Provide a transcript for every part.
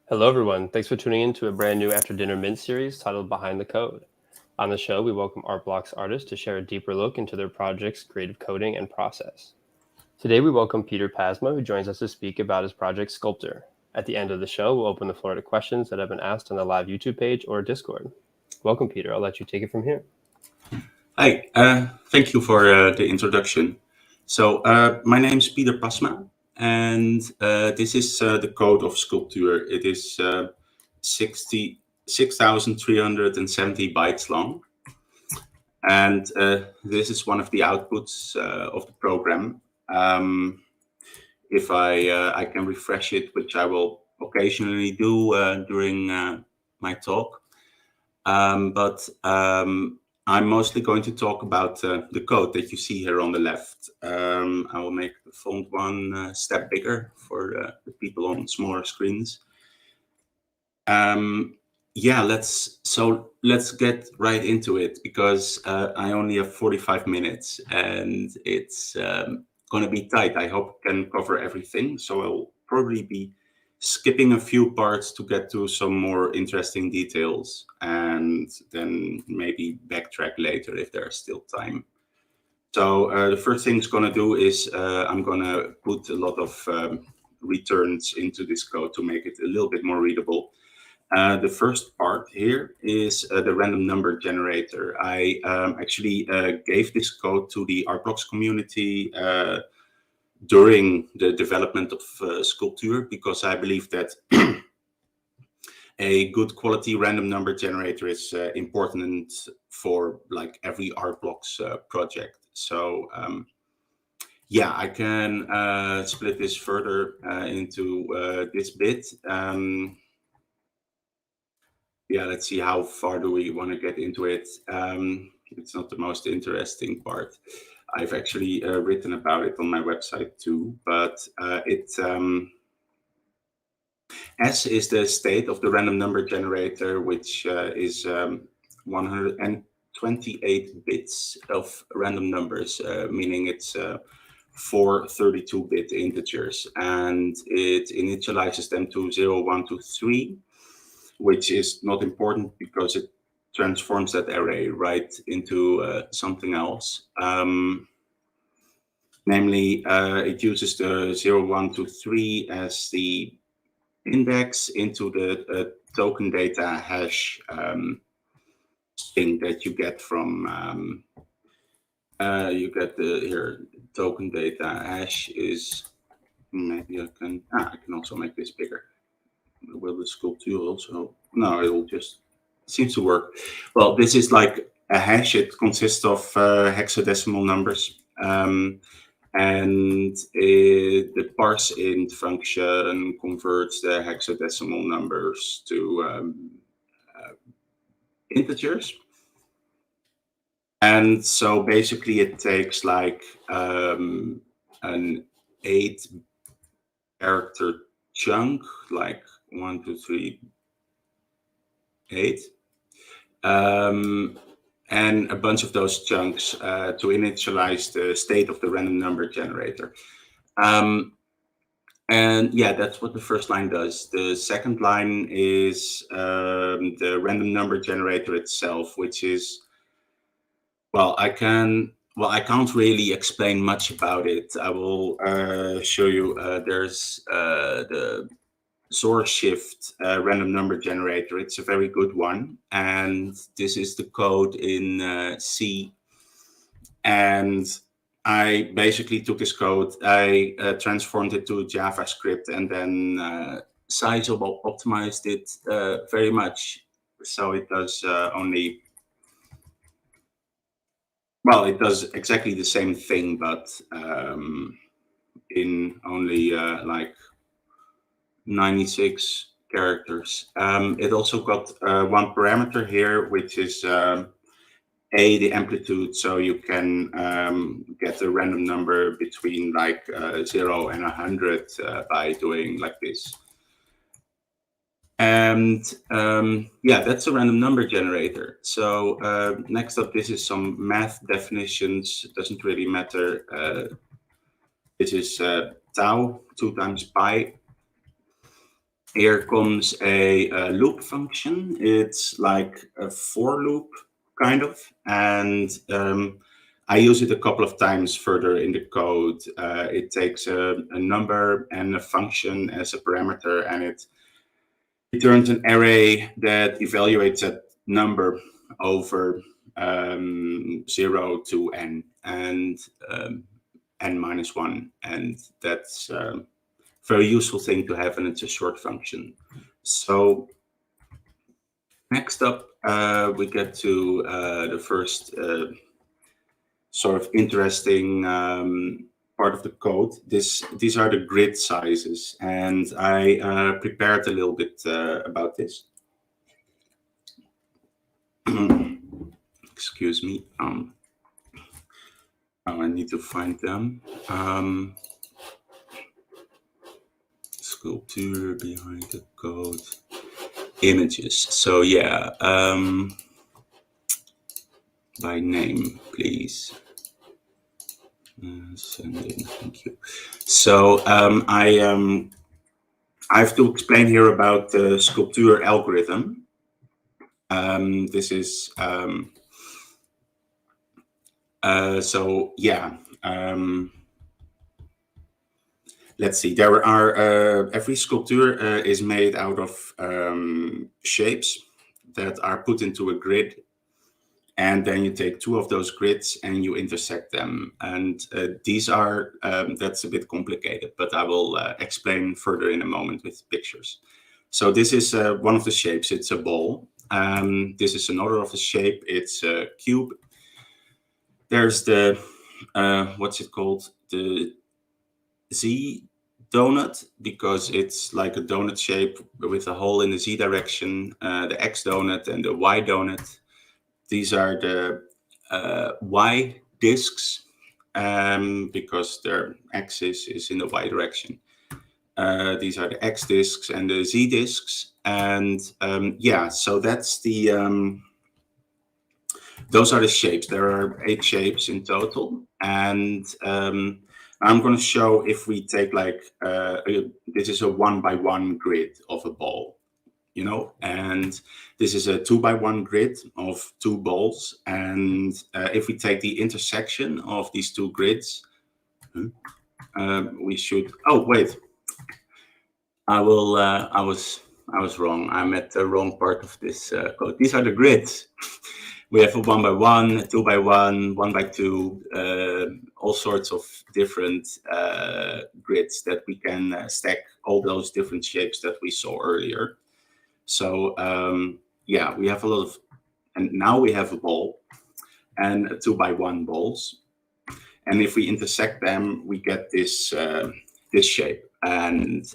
Hello, everyone. Thanks for tuning in to a brand new After Dinner Mint series titled Behind the Code. On the show, we welcome Artblocks artists to share a deeper look into their project's creative coding and process. Today, we welcome Peter Pasma, who joins us to speak about his project Skulptuur. At the end of the show, we'll open the floor to questions that have been asked on the live YouTube page or Discord. Welcome, Peter. I'll let you take it from here. Hi, thank you for the introduction. My name is Peter Pasma, and this is the code of Skulptuur. It is 6,370 bytes long, and this is one of the outputs of the program. If I can refresh it, which I will occasionally do during my talk, but I'm mostly going to talk about the code that you see here on the left. I will make the font one step bigger for the people on smaller screens. Let's get right into it because I only have 45 minutes and it's going to be tight. I hope I can cover everything. So I'll probably be skipping a few parts to get to some more interesting details and then maybe backtrack later if there's still time. So the first thing it's going to do is I'm going to put a lot of returns into this code to make it a little bit more readable. The first part here is the random number generator. I actually gave this code to the Artblocks community during the development of Skulptuur because I believe that a good quality random number generator is important for like every Artblocks project. So I can split this further into this bit. Let's see how far do we want to get into it. It's not the most interesting part. I've actually written about it on my website too, but S is the state of the random number generator, which is 128 bits of random numbers, meaning it's 4 32-bit integers, and it initializes them to 0, 1, 2, 3, which is not important because it transforms that array right into something else. Namely, it uses the 0, 1, 2, 3 as the index into the token data hash string that you get from you get the here token data hash is maybe I can also make this bigger. Will the Skulptuur also? No, it'll just seems to work. Well, this is like a hash. It consists of hexadecimal numbers. And the parseInt function converts the hexadecimal numbers to integers. And so basically it takes like an 8-character chunk, like 1, 2, 3, 8. And a bunch of those chunks to initialize the state of the random number generator. That's what the first line does. The second line is the random number generator itself, which is, I can't really explain much about it. I will show you. There's the source shift random number generator. It's a very good one, and this is the code in C. And I basically took this code, I transformed it to JavaScript, and then sizable optimized it very much. So it does it does exactly the same thing, but in only like 96 characters. It also got one parameter here, which is the amplitude, so you can get a random number between like 0 and 100 by doing like this. And that's a random number generator. So next up, this is some math definitions. It doesn't really matter. This is tau, 2 times pi. Here comes a loop function. It's like a for loop, kind of. And I use it a couple of times further in the code. It takes a number and a function as a parameter, and it returns an array that evaluates that number over 0 to n, and n minus 1. And that's very useful thing to have, and it's a short function. So next up, we get to the first sort of interesting part of the code. These are the grid sizes, and I prepared a little bit about this. Excuse me. I need to find them. Skulptuur behind the code. Images. So yeah, by name, please. Send in. Thank you. So I have to explain here about the Skulptuur algorithm. This is so yeah. Let's see. There are every Skulptuur is made out of shapes that are put into a grid, and then you take two of those grids and you intersect them. And these are that's a bit complicated, but I will explain further in a moment with pictures. So this is one of the shapes. It's a ball. This is another of the shape. It's a cube. There's the what's it called? The Z donut, because it's like a donut shape with a hole in the Z direction. The X donut and the Y donut. These are the Y discs, because their axis is in the Y direction. These are the X discs and the Z discs. And yeah, so that's the those are the shapes. There are 8 shapes in total, and I'm going to show if we take like this is a 1x1 grid of a ball, you know, and this is a 2x1 grid of 2 balls. And if we take the intersection of these 2 grids, we should. Oh wait, I will. I was wrong. I'm at the wrong part of this code. These are the grids. We have a 1x1, 2x1, 1x2, all sorts of different grids that we can stack all those different shapes that we saw earlier. So yeah, we have a lot of, and now we have a ball and 2x1 balls. And if we intersect them, we get this this shape. And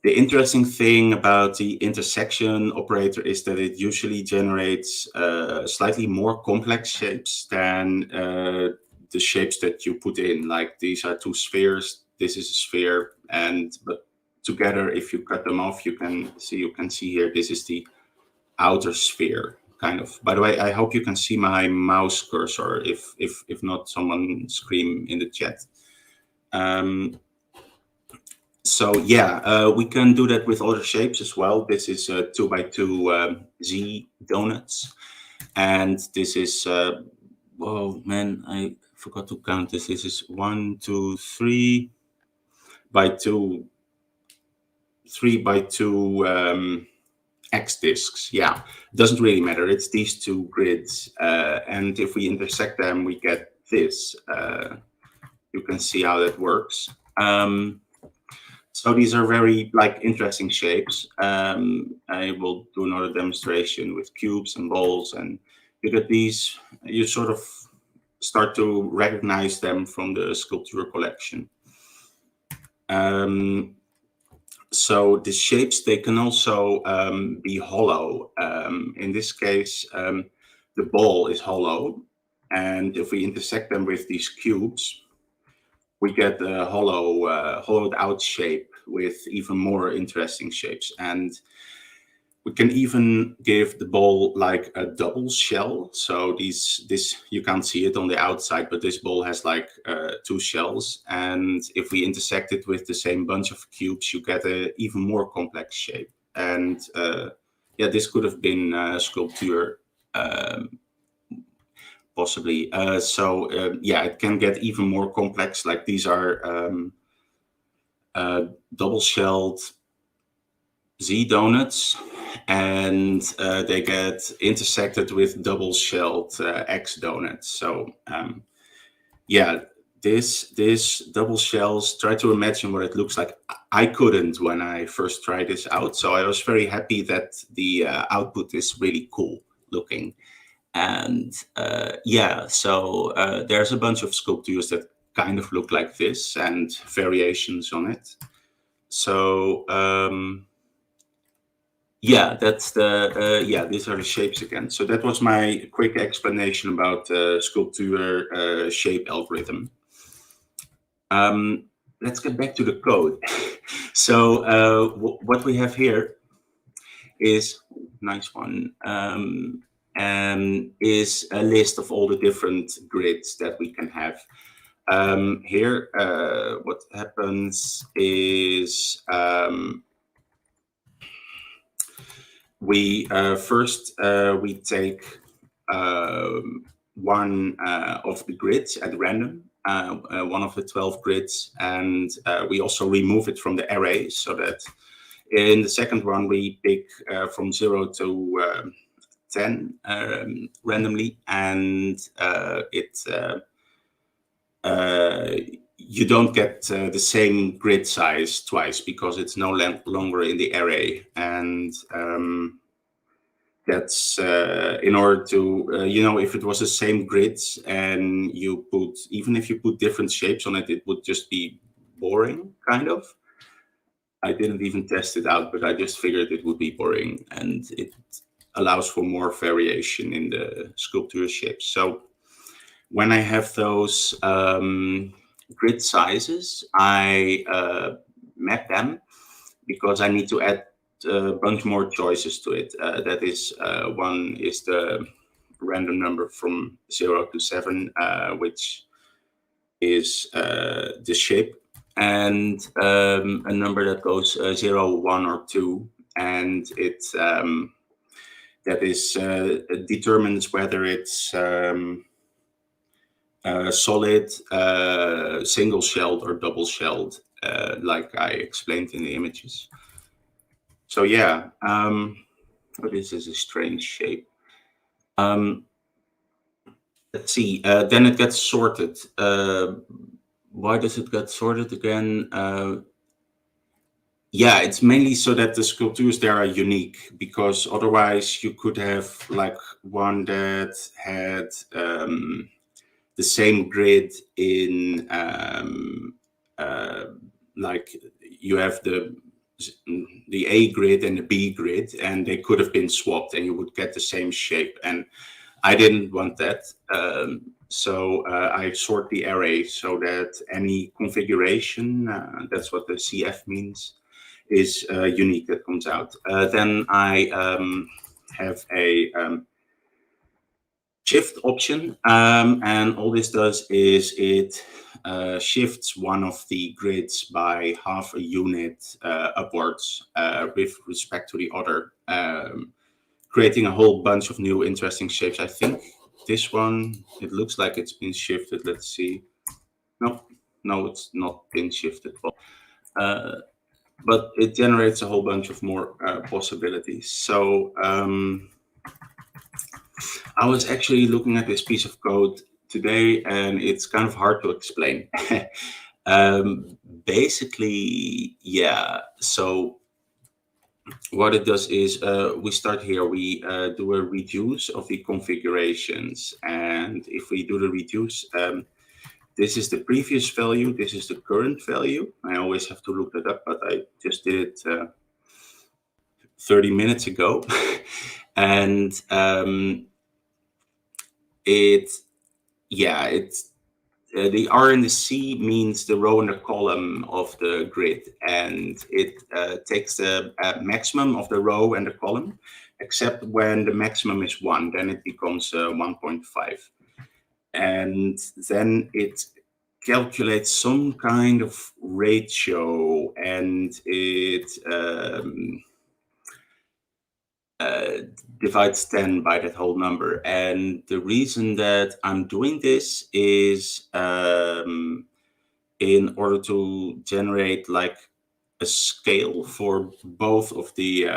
the interesting thing about the intersection operator is that it usually generates slightly more complex shapes than the shapes that you put in. Like these are 2 spheres, this is a sphere, but together, if you cut them off, you can see here, this is the outer sphere, kind of. By the way, I hope you can see my mouse cursor. If not, someone scream in the chat. So yeah, we can do that with other shapes as well. This is 2x2 Z donuts, and this is whoa man, I forgot to count this. This is 1, 2, 3 by 2, 3 by 2 X discs. Yeah, it doesn't really matter. It's these 2 grids, and if we intersect them, we get this. You can see how that works. So these are very like interesting shapes. I will do another demonstration with cubes and balls, and you get these. You sort of start to recognize them from the Skulptuur collection. So the shapes, they can also be hollow. In this case, the ball is hollow, and if we intersect them with these cubes, we get a hollowed out shape with even more interesting shapes. And we can even give the ball like a double shell. So this you can't see it on the outside, but this ball has like two shells. And if we intersect it with the same bunch of cubes, you get an even more complex shape. And yeah, this could have been Skulptuur, possibly. Yeah, it can get even more complex. Like these are double shelled Z donuts, and they get intersected with double shelled X donuts. So yeah, this double shells. Try to imagine what it looks like. I couldn't when I first tried this out, so I was very happy that the output is really cool looking. And yeah, so there's a bunch of Skulptuurs that kind of look like this and variations on it. So yeah, that's the yeah. These are the shapes again. So that was my quick explanation about Skulptuur shape algorithm. Let's get back to the code. So what we have here is nice one. Is a list of all the different grids that we can have. Here, what happens is we first we take one of the grids at random, one of the 12 grids, and we also remove it from the array so that in the second one we pick from 0 to 10 randomly, and you don't get the same grid size twice because it's no longer in the array. And that's in order to, if it was the same grids and you put, even if you put different shapes on it, it would just be boring, kind of. I didn't even test it out, but I just figured it would be boring, and it allows for more variation in the Skulptuur shapes. So when I have those grid sizes, I map them because I need to add a bunch more choices to it. That is, one is the random number from 0 to 7, which is the shape, and a number that goes 0, 1, or 2, and it that is determines whether it's solid, single shelled, or double shelled, like I explained in the images. So yeah, this is a strange shape. Let's see. Then it gets sorted. Why does it get sorted again? Yeah, it's mainly so that the Skulptuurs there are unique, because otherwise you could have like one that had the same grid in like you have the A grid and the B grid, and they could have been swapped and you would get the same shape. And I didn't want that. So I sort the array so that any configuration, that's what the CF means, is unique that comes out. Then I have a shift option, and all this does is it shifts one of the grids by half a unit upwards with respect to the other, creating a whole bunch of new interesting shapes. I think this one, it looks like it's been shifted. Let's see. No, it's not been shifted. But it generates a whole bunch of more possibilities. So I was actually looking at this piece of code today, and it's kind of hard to explain. Basically, yeah. So what it does is we start here. We do a reduce of the configurations, and if we do the reduce, this is the previous value. This is the current value. I always have to look that up, but I just did it 30 minutes ago. And it the R and the C means the row and the column of the grid, and it takes the maximum of the row and the column, except when the maximum is 1, then it becomes 1.5. And then it calculates some kind of ratio, and it divides 10 by that whole number. And the reason that I'm doing this is in order to generate like a scale for both of the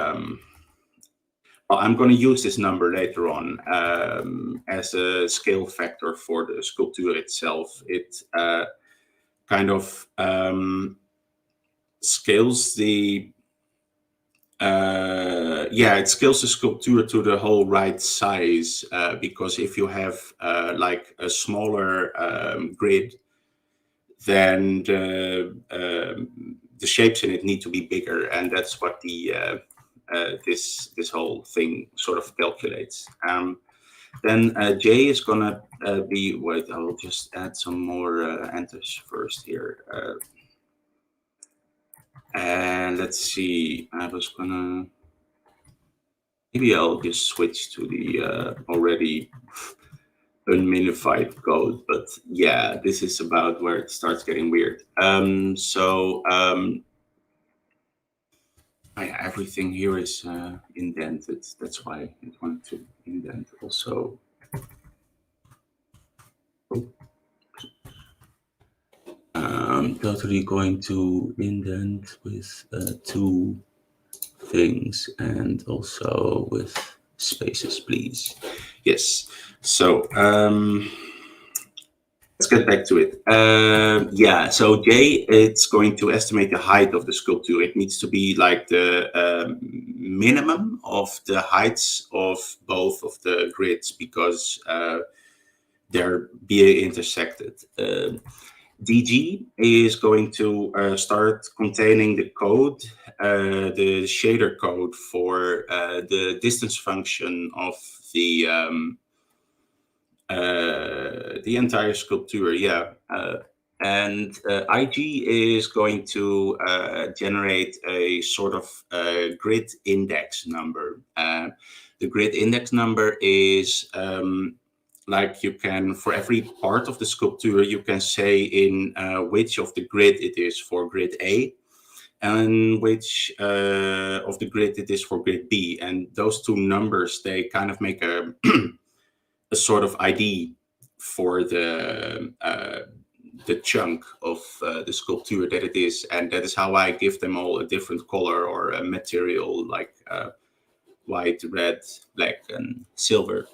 well, I'm going to use this number later on as a scale factor for the Skulptuur itself. It kind of scales the it scales the Skulptuur to the whole right size, because if you have like a smaller grid, then the shapes in it need to be bigger, and that's what the this whole thing sort of calculates. Then J is gonna be, wait, I'll just add some more enters first here. And let's see, I was gonna, maybe I'll just switch to the already unminified code, but yeah, this is about where it starts getting weird. Everything here is indented. That's why I wanted to indent also. I'm totally going to indent with 2 things and also with spaces, please. Yes. So let's get back to it. So J, it's going to estimate the height of the Skulptuur. It needs to be like the minimum of the heights of both of the grids, because they're being intersected. DG is going to start containing the code, the shader code for the distance function of the entire Skulptuur, yeah. And IG is going to generate a sort of grid index number. The grid index number is like you can, for every part of the Skulptuur, you can say in which of the grid it is for grid A and which of the grid it is for grid B. And those 2 numbers, they kind of make a a sort of ID for the chunk of the Skulptuur that it is, and that is how I give them all a different color or a material, like white, red, black, and silver.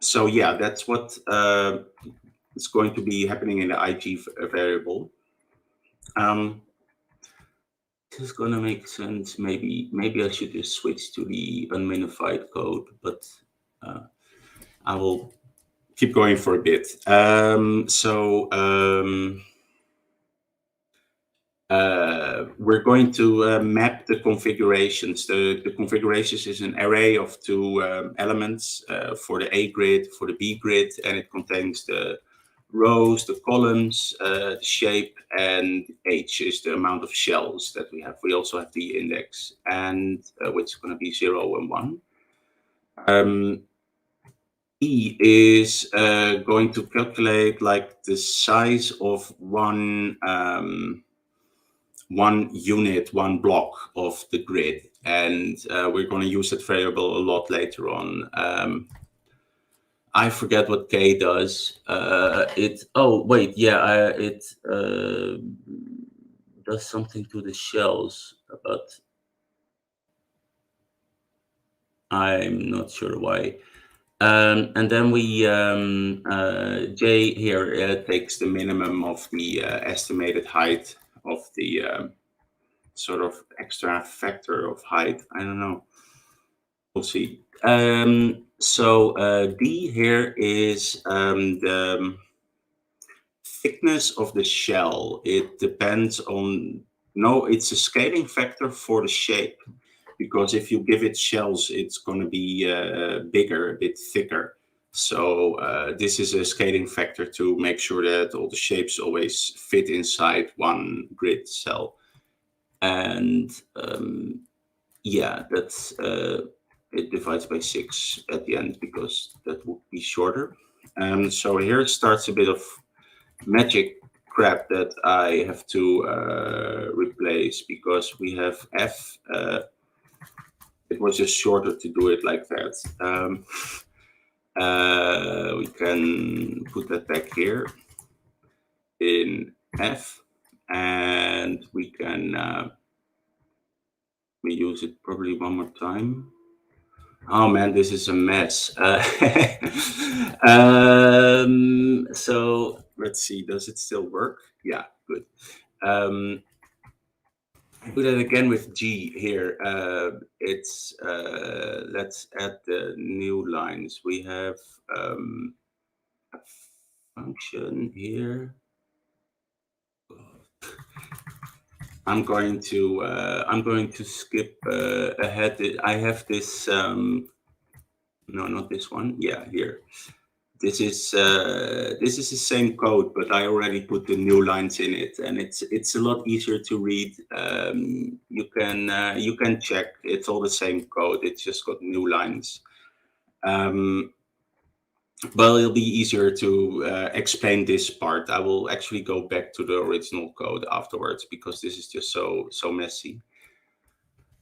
So yeah, that's what is going to be happening in the IG variable. This is gonna make sense. Maybe I should just switch to the unminified code, but I will keep going for a bit. We're going to map the configurations. The configurations is an array of 2 elements for the A grid, for the B grid, and it contains the rows, the columns, the shape, and H is the amount of shells that we have. We also have the index, and which is going to be 0 and 1. E is going to calculate like the size of one unit, one block of the grid, and we're going to use that variable a lot later on. I forget what K does. It does something to the shells, but I'm not sure why. And then we J here takes the minimum of the estimated height of the sort of extra factor of height. I don't know. We'll see. So D here is the thickness of the shell. It depends on, no, it's a scaling factor for the shape, because if you give it shells, it's going to be bigger, a bit thicker. So this is a scaling factor to make sure that all the shapes always fit inside one grid cell. And yeah, that's it divides by 6 at the end because that would be shorter. So here starts a bit of magic crap that I have to replace because we have F. It was just shorter to do it like that. We can put that back here in F, and we can reuse it probably one more time. Oh man, this is a mess. So let's see, does it still work? Yeah, good. Do that again with G here. Let's add the new lines. We have a function here. I'm going to skip ahead. I have this. No, not this one. Yeah, here. This is the same code, but I already put the new lines in it, and it's a lot easier to read. You can check; it's all the same code. It's just got new lines. Well, it'll be easier to explain this part. I will actually go back to the original code afterwards because this is just so messy.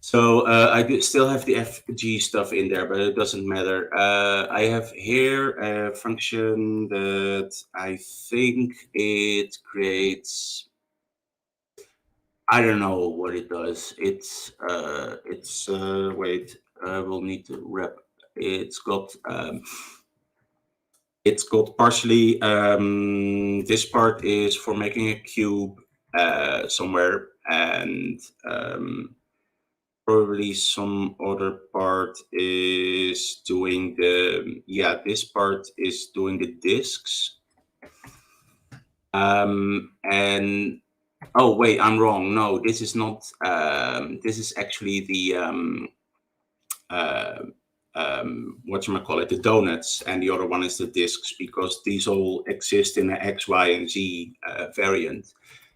So I still have the FG stuff in there, but it doesn't matter. I have here a function that I think it creates. I don't know what it does. Wait. We'll need to wrap. It's got partially. This part is for making a cube somewhere, and probably some other part is doing this part is doing the disks. And oh wait, I'm wrong. No, this is not. This is actually the whatchamacallit, the donuts, and the other one is the disks, because these all exist in an X, Y, and Z variant.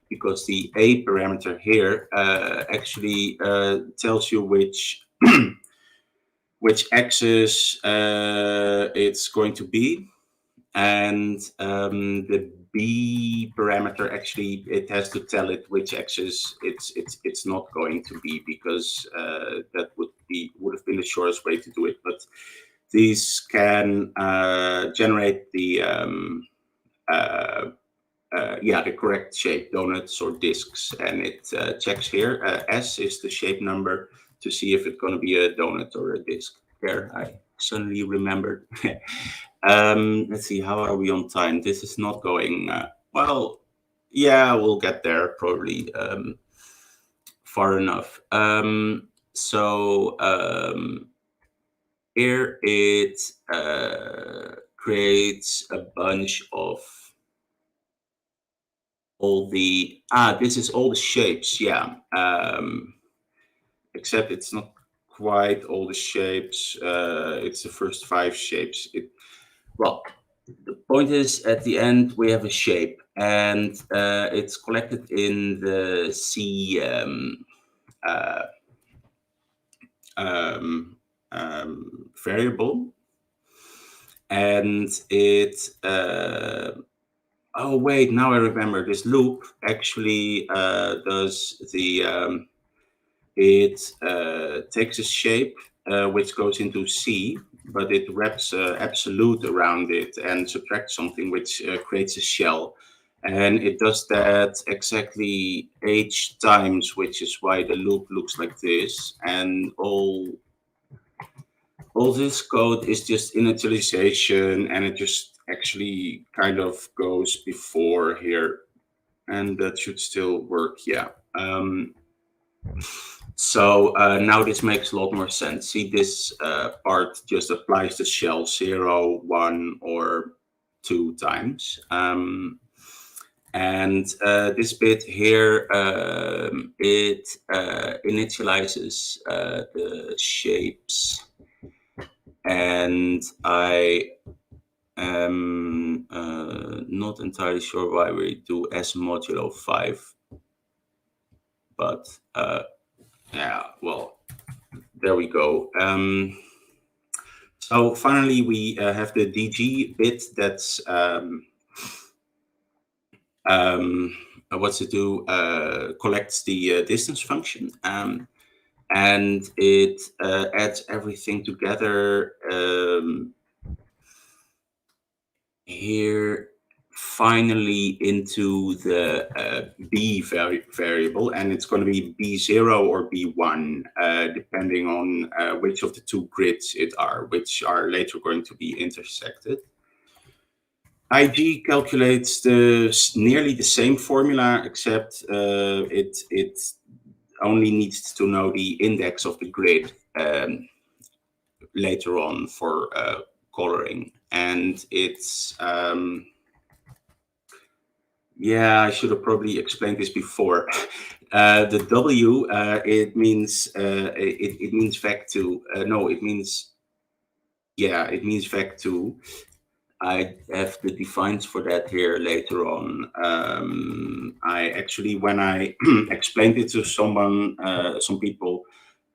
Because the A parameter here actually tells you which which axis it's going to be, and the B parameter actually it has to tell it which axis it's not going to be, because that would have been the shortest way to do it. But these can generate the correct shape, donuts or discs, and it checks here. S is the shape number to see if it's going to be a donut or a disc. There, I suddenly remembered. Let's see, how are we on time? This is not going well. Yeah, we'll get there probably far enough. Here it creates a bunch of this is all the shapes, yeah. Except it's not quite all the shapes. It's the first 5 shapes. Well, the point is, at the end we have a shape, and it's collected in the C variable, and it. Oh wait, now I remember. This loop actually does the. It takes a shape which goes into C, but it wraps absolute around it and subtracts something which creates a shell. And it does that exactly H times, which is why the loop looks like this. And all this code is just initialization, and it just actually kind of goes before here. And that should still work, yeah. So now this makes a lot more sense. See, this part just applies the shell 0, 1, or 2 times. And this bit here, it initializes the shapes. And I Not entirely sure why we do S modulo 5, but yeah, well, there we go. So finally, we have the DG bit that's what's it do? Collects the distance function, and it adds everything together here finally into the b variable, and it's going to be b0 or b1 depending on which of the two grids which are later going to be intersected. IG calculates nearly the same formula, except it only needs to know the index of the grid later on for coloring. And it's yeah, I should have probably explained this before. The W it means it means vec2. No, it means vec2. I have the defines for that here later on. I actually, when I explained it to someone, some people,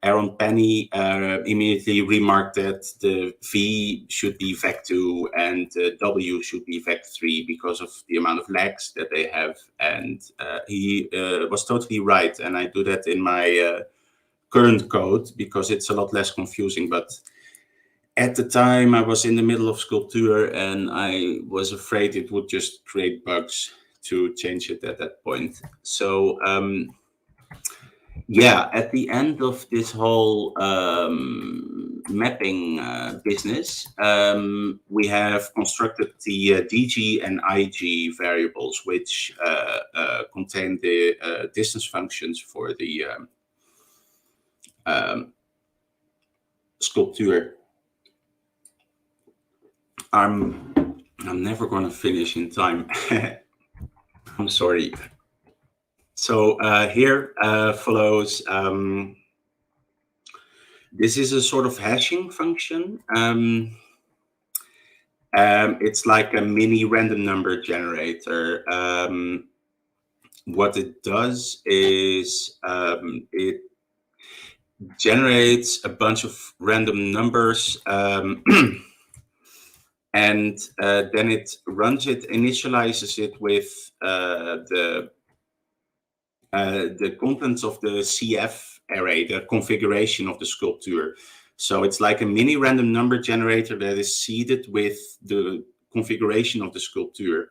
Aaron Penny immediately remarked that the V should be vec2 and the W should be vec3 because of the amount of lags that they have. And he was totally right. And I do that in my current code because it's a lot less confusing. But at the time, I was in the middle of Skulptuur and I was afraid it would just create bugs to change it at that point. So yeah, at the end of this whole mapping business, we have constructed the DG and IG variables, which contain the distance functions for the Skulptuur. I'm never going to finish in time. I'm sorry. So here follows, this is a sort of hashing function. It's like a mini random number generator. What it does is it generates a bunch of random numbers and then it runs it, initializes it with the contents of the CF array, the configuration of the Skulptuur. So it's like a mini random number generator that is seeded with the configuration of the Skulptuur.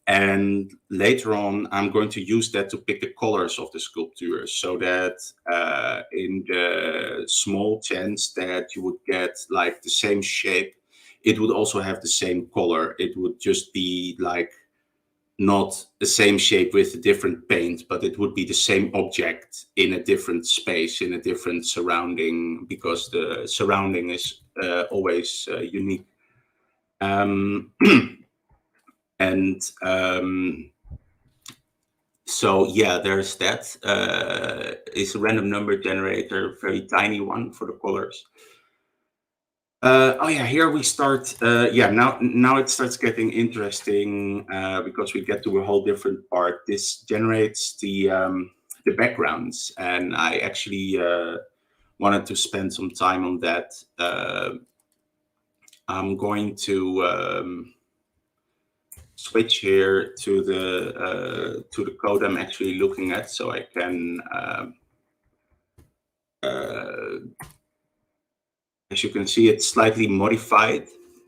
And later on, I'm going to use that to pick the colors of the Skulptuur, so that in the small chance that you would get like the same shape, it would also have the same color. It would just be like not the same shape with a different paint, but it would be the same object in a different space, in a different surrounding, because the surrounding is always unique. And so yeah, there's that. It's a random number generator, very tiny one for the colors. Oh yeah, here we start. Yeah, now it starts getting interesting because we get to a whole different part. This generates the backgrounds, and I actually wanted to spend some time on that. I'm going to switch here to the code I'm actually looking at, so I can. As you can see, it's slightly modified.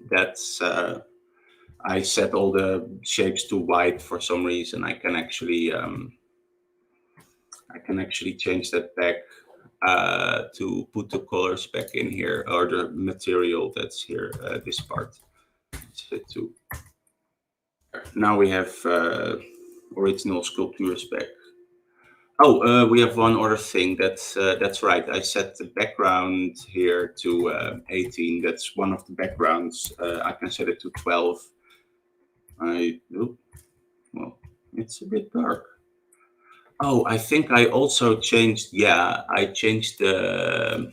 That's I set all the shapes to white for some reason. I can actually change that back to put the colors back in here, or the material that's here. This part. Set to. Now we have original Skulptuur back. Oh, we have one other thing. That's right. I set the background here to 18. That's one of the backgrounds. I can set it to 12. Well, it's a bit dark. Oh, I think I also changed. Yeah, I changed the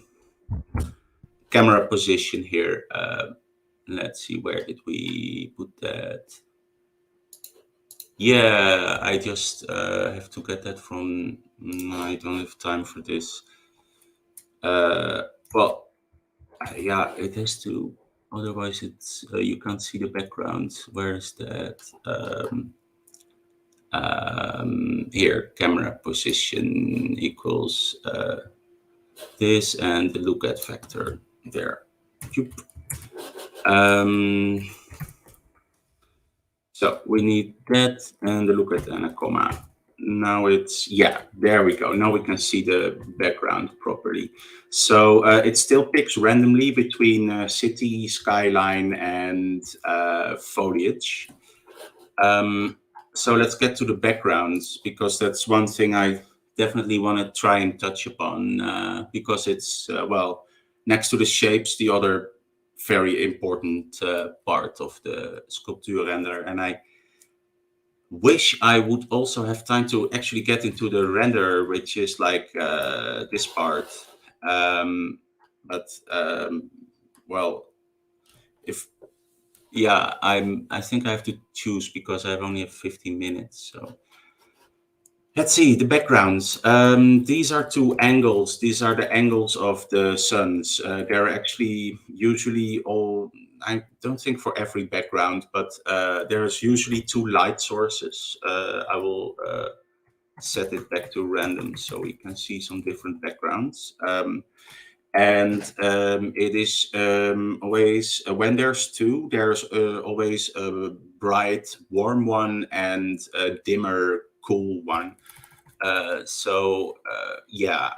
camera position here. let's see, where did we put that? Yeah, I just have to get that from. I don't have time for this. Well, yeah, it has to. Otherwise, it's you can't see the background. Where is that? Here, camera position equals this, and the look at factor there. Um, so we need that and the look at and a comma. Now it's, yeah, there we go. Now we can see the background properly. So it still picks randomly between city, skyline, and foliage. So let's get to the backgrounds, because that's one thing I definitely want to try and touch upon, because it's, well, next to the shapes, the other very important part of the Skulptuur render. And I wish I would also have time to actually get into the render, which is like this part. But well, if yeah, I think I have to choose because I only have 15 minutes. So let's see the backgrounds. These are two angles. These are the angles of the suns. They're actually usually all. I don't think for every background, but there's usually two light sources. I will set it back to random so we can see some different backgrounds. And it is always when there's two, there's always a bright, warm one and a dimmer, cool one. Yeah,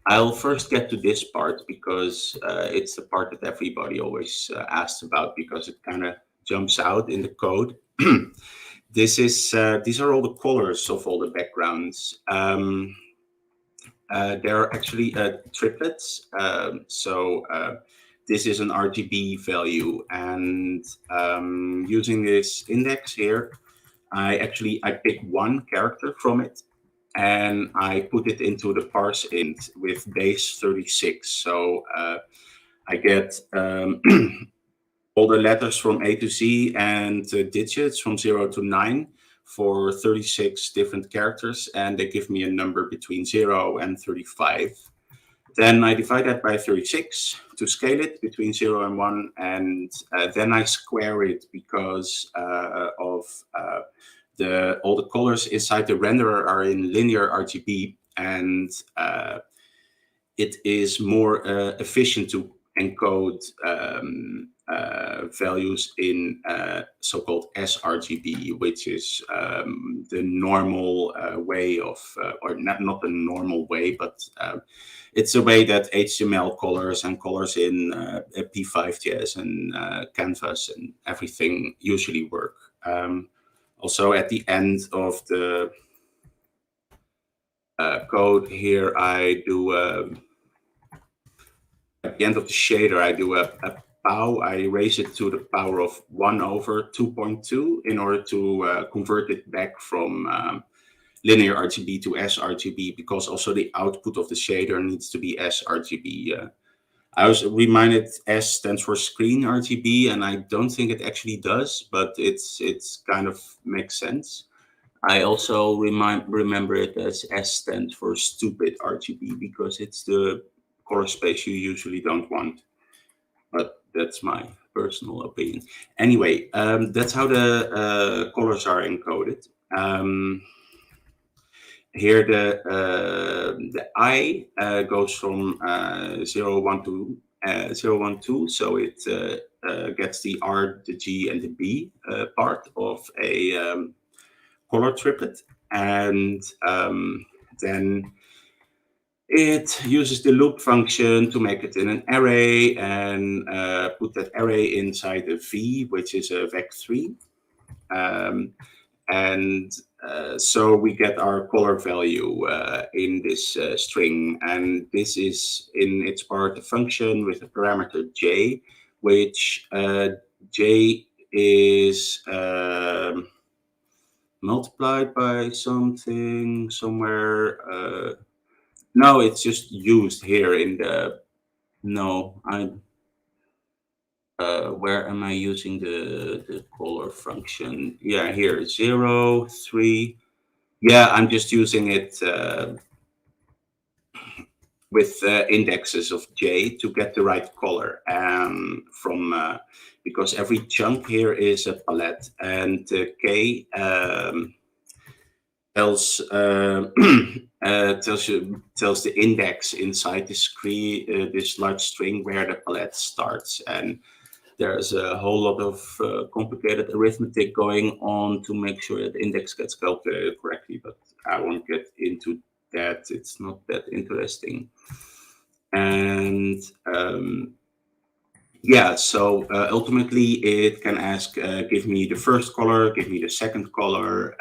I'll first get to this part because it's the part that everybody always asks about because it kind of jumps out in the code. These are all the colors of all the backgrounds. They're actually triplets. This is an RGB value, and using this index here, I pick one character from it, and I put it into the parse int with base 36. So I get all the letters from A to Z and digits from 0 to 9 for 36 different characters, and they give me a number between 0 and 35. Then I divide that by 36 to scale it between 0 and 1, and then I square it because of all the colors inside the renderer are in linear RGB, and it is more efficient to encode values in so-called sRGB, which is the normal way of, or not the normal way, but it's a way that HTML colors and colors in P5.js and Canvas and everything usually work. Also, at the end of the code here, I do at the end of the shader, I do a pow. I raise it to the power of 1 over 2.2 in order to convert it back from linear RGB to sRGB, because also the output of the shader needs to be sRGB. I was reminded S stands for screen RGB, and I don't think it actually does, but it's kind of makes sense. I also remember it as S stands for stupid RGB, because it's the color space you usually don't want. But that's my personal opinion. Anyway, that's how the colors are encoded. Here the I goes from 0, 1 to 0, 1, 2, so it gets the R, the G, and the B part of a color triplet, and then it uses the loop function to make it in an array and put that array inside a V, which is a vec3. So we get our color value in this string, and this is in its part a function with a parameter j, which j is multiplied by something somewhere. No, it's just used here in the. No, where am I using the color function? Yeah, here, 0, 3. Yeah, I'm just using it with indexes of J to get the right color from because every chunk here is a palette, and K tells tells the index inside this large string where the palette starts, and there's a whole lot of complicated arithmetic going on to make sure that the index gets calculated correctly, but I won't get into that. It's not that interesting. And yeah, so ultimately it can ask, give me the first color, give me the second color,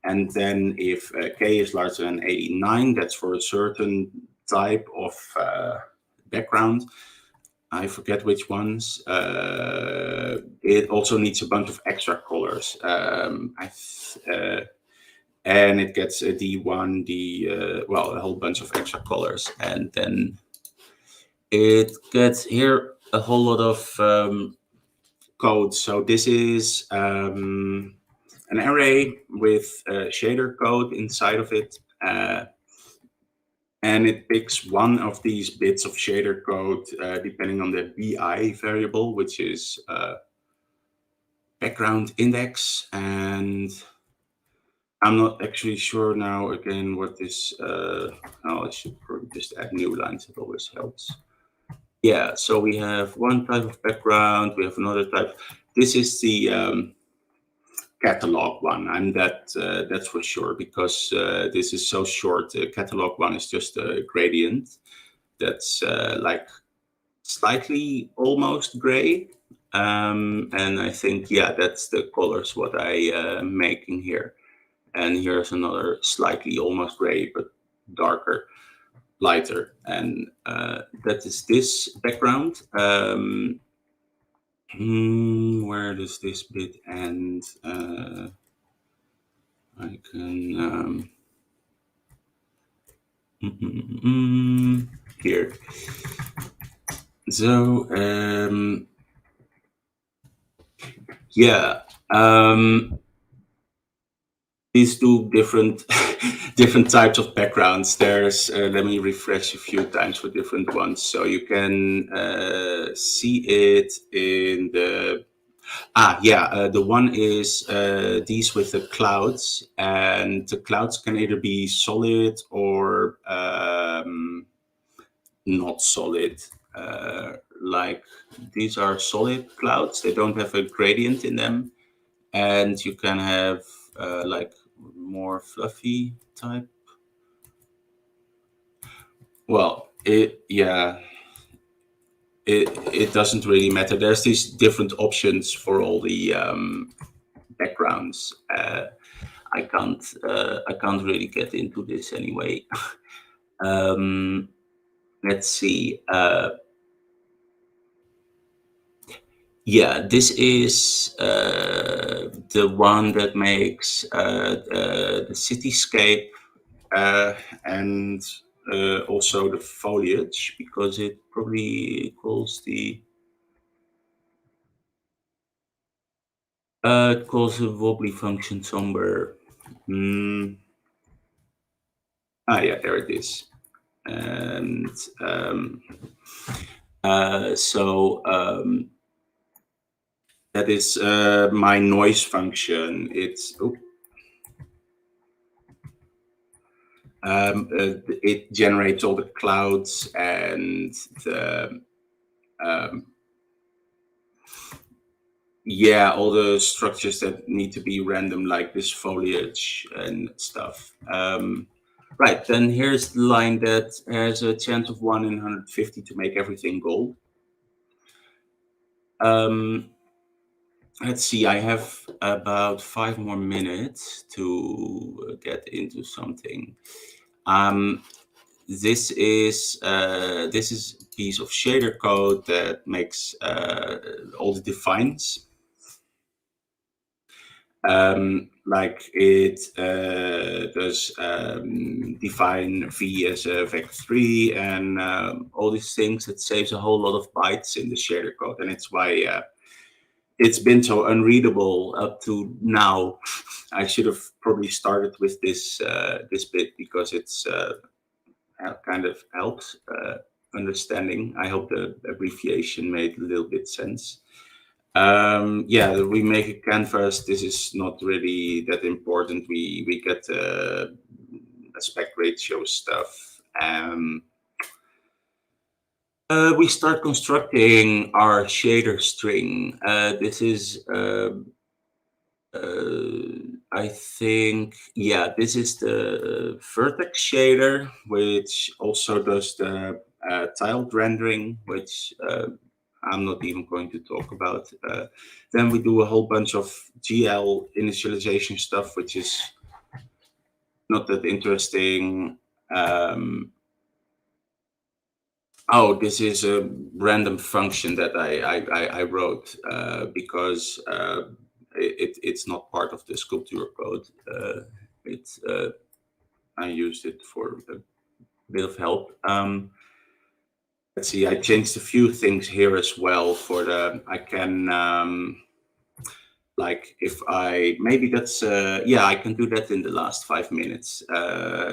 and then if K is larger than 89, that's for a certain type of background. I forget which ones. It also needs a bunch of extra colors. And it gets a D1, well, a whole bunch of extra colors. And then it gets here a whole lot of code. So this is an array with shader code inside of it. And it picks one of these bits of shader code depending on the BI variable, which is background index. And I'm not actually sure now again what this, I should probably just add new lines, it always helps. Yeah, so we have one type of background, we have another type. This is the catalog one, and that's for sure, because this is so short. Catalog one is just a gradient that's like slightly almost gray, and I think, yeah, that's the colors what I making here. And here's another slightly almost gray but darker, lighter, and that is this background. Where does this bit end? I can here. So yeah, these two different different types of backgrounds. There's let me refresh a few times for different ones, so you can see it in the the one is these with the clouds, and the clouds can either be solid or not solid. Like these are solid clouds, they don't have a gradient in them, and you can have like more fluffy type. Well, it doesn't really matter. There's these different options for all the backgrounds. I can't really get into this anyway. Let's see. Yeah, this is the one that makes the cityscape and also the foliage, because it probably calls the it calls a wobbly function somewhere. Yeah, there it is. And that is my noise function. It's it generates all the clouds and the all the structures that need to be random, like this foliage and stuff. Right, then here's the line that has a chance of 1 in 150 to make everything gold. Let's see, I have about 5 more minutes to get into something. This is a piece of shader code that makes all the defines. Like it does define v as a vec3 and all these things. It saves a whole lot of bytes in the shader code, and it's why it's been so unreadable up to now. I should have probably started with this bit because it's kind of helps understanding. I hope the abbreviation made a little bit sense. Yeah, we make a canvas. This is not really that important. We get aspect ratio stuff. We start constructing our shader string. This is, I think, yeah, this is the vertex shader, which also does the tiled rendering, which I'm not even going to talk about. Then we do a whole bunch of GL initialization stuff, which is not that interesting. Oh, this is a random function that I wrote because it's not part of the Skulptuur code. I used it for a bit of help. Let's see, I changed a few things here as well for the, I can, like if I, maybe that's, yeah, I can do that in the last 5 minutes.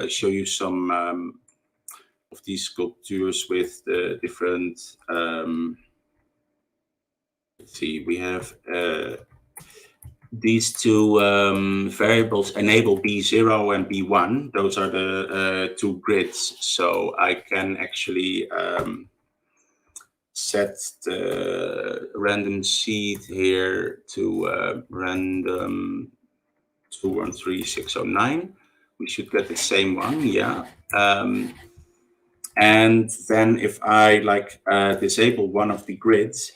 Show you some of these sculptures with the different, let's see, we have these two variables, enable B0 and B1. Those are the two grids. So I can actually set the random seed here to random 213609. We should get the same one, yeah. And then if I like disable one of the grids,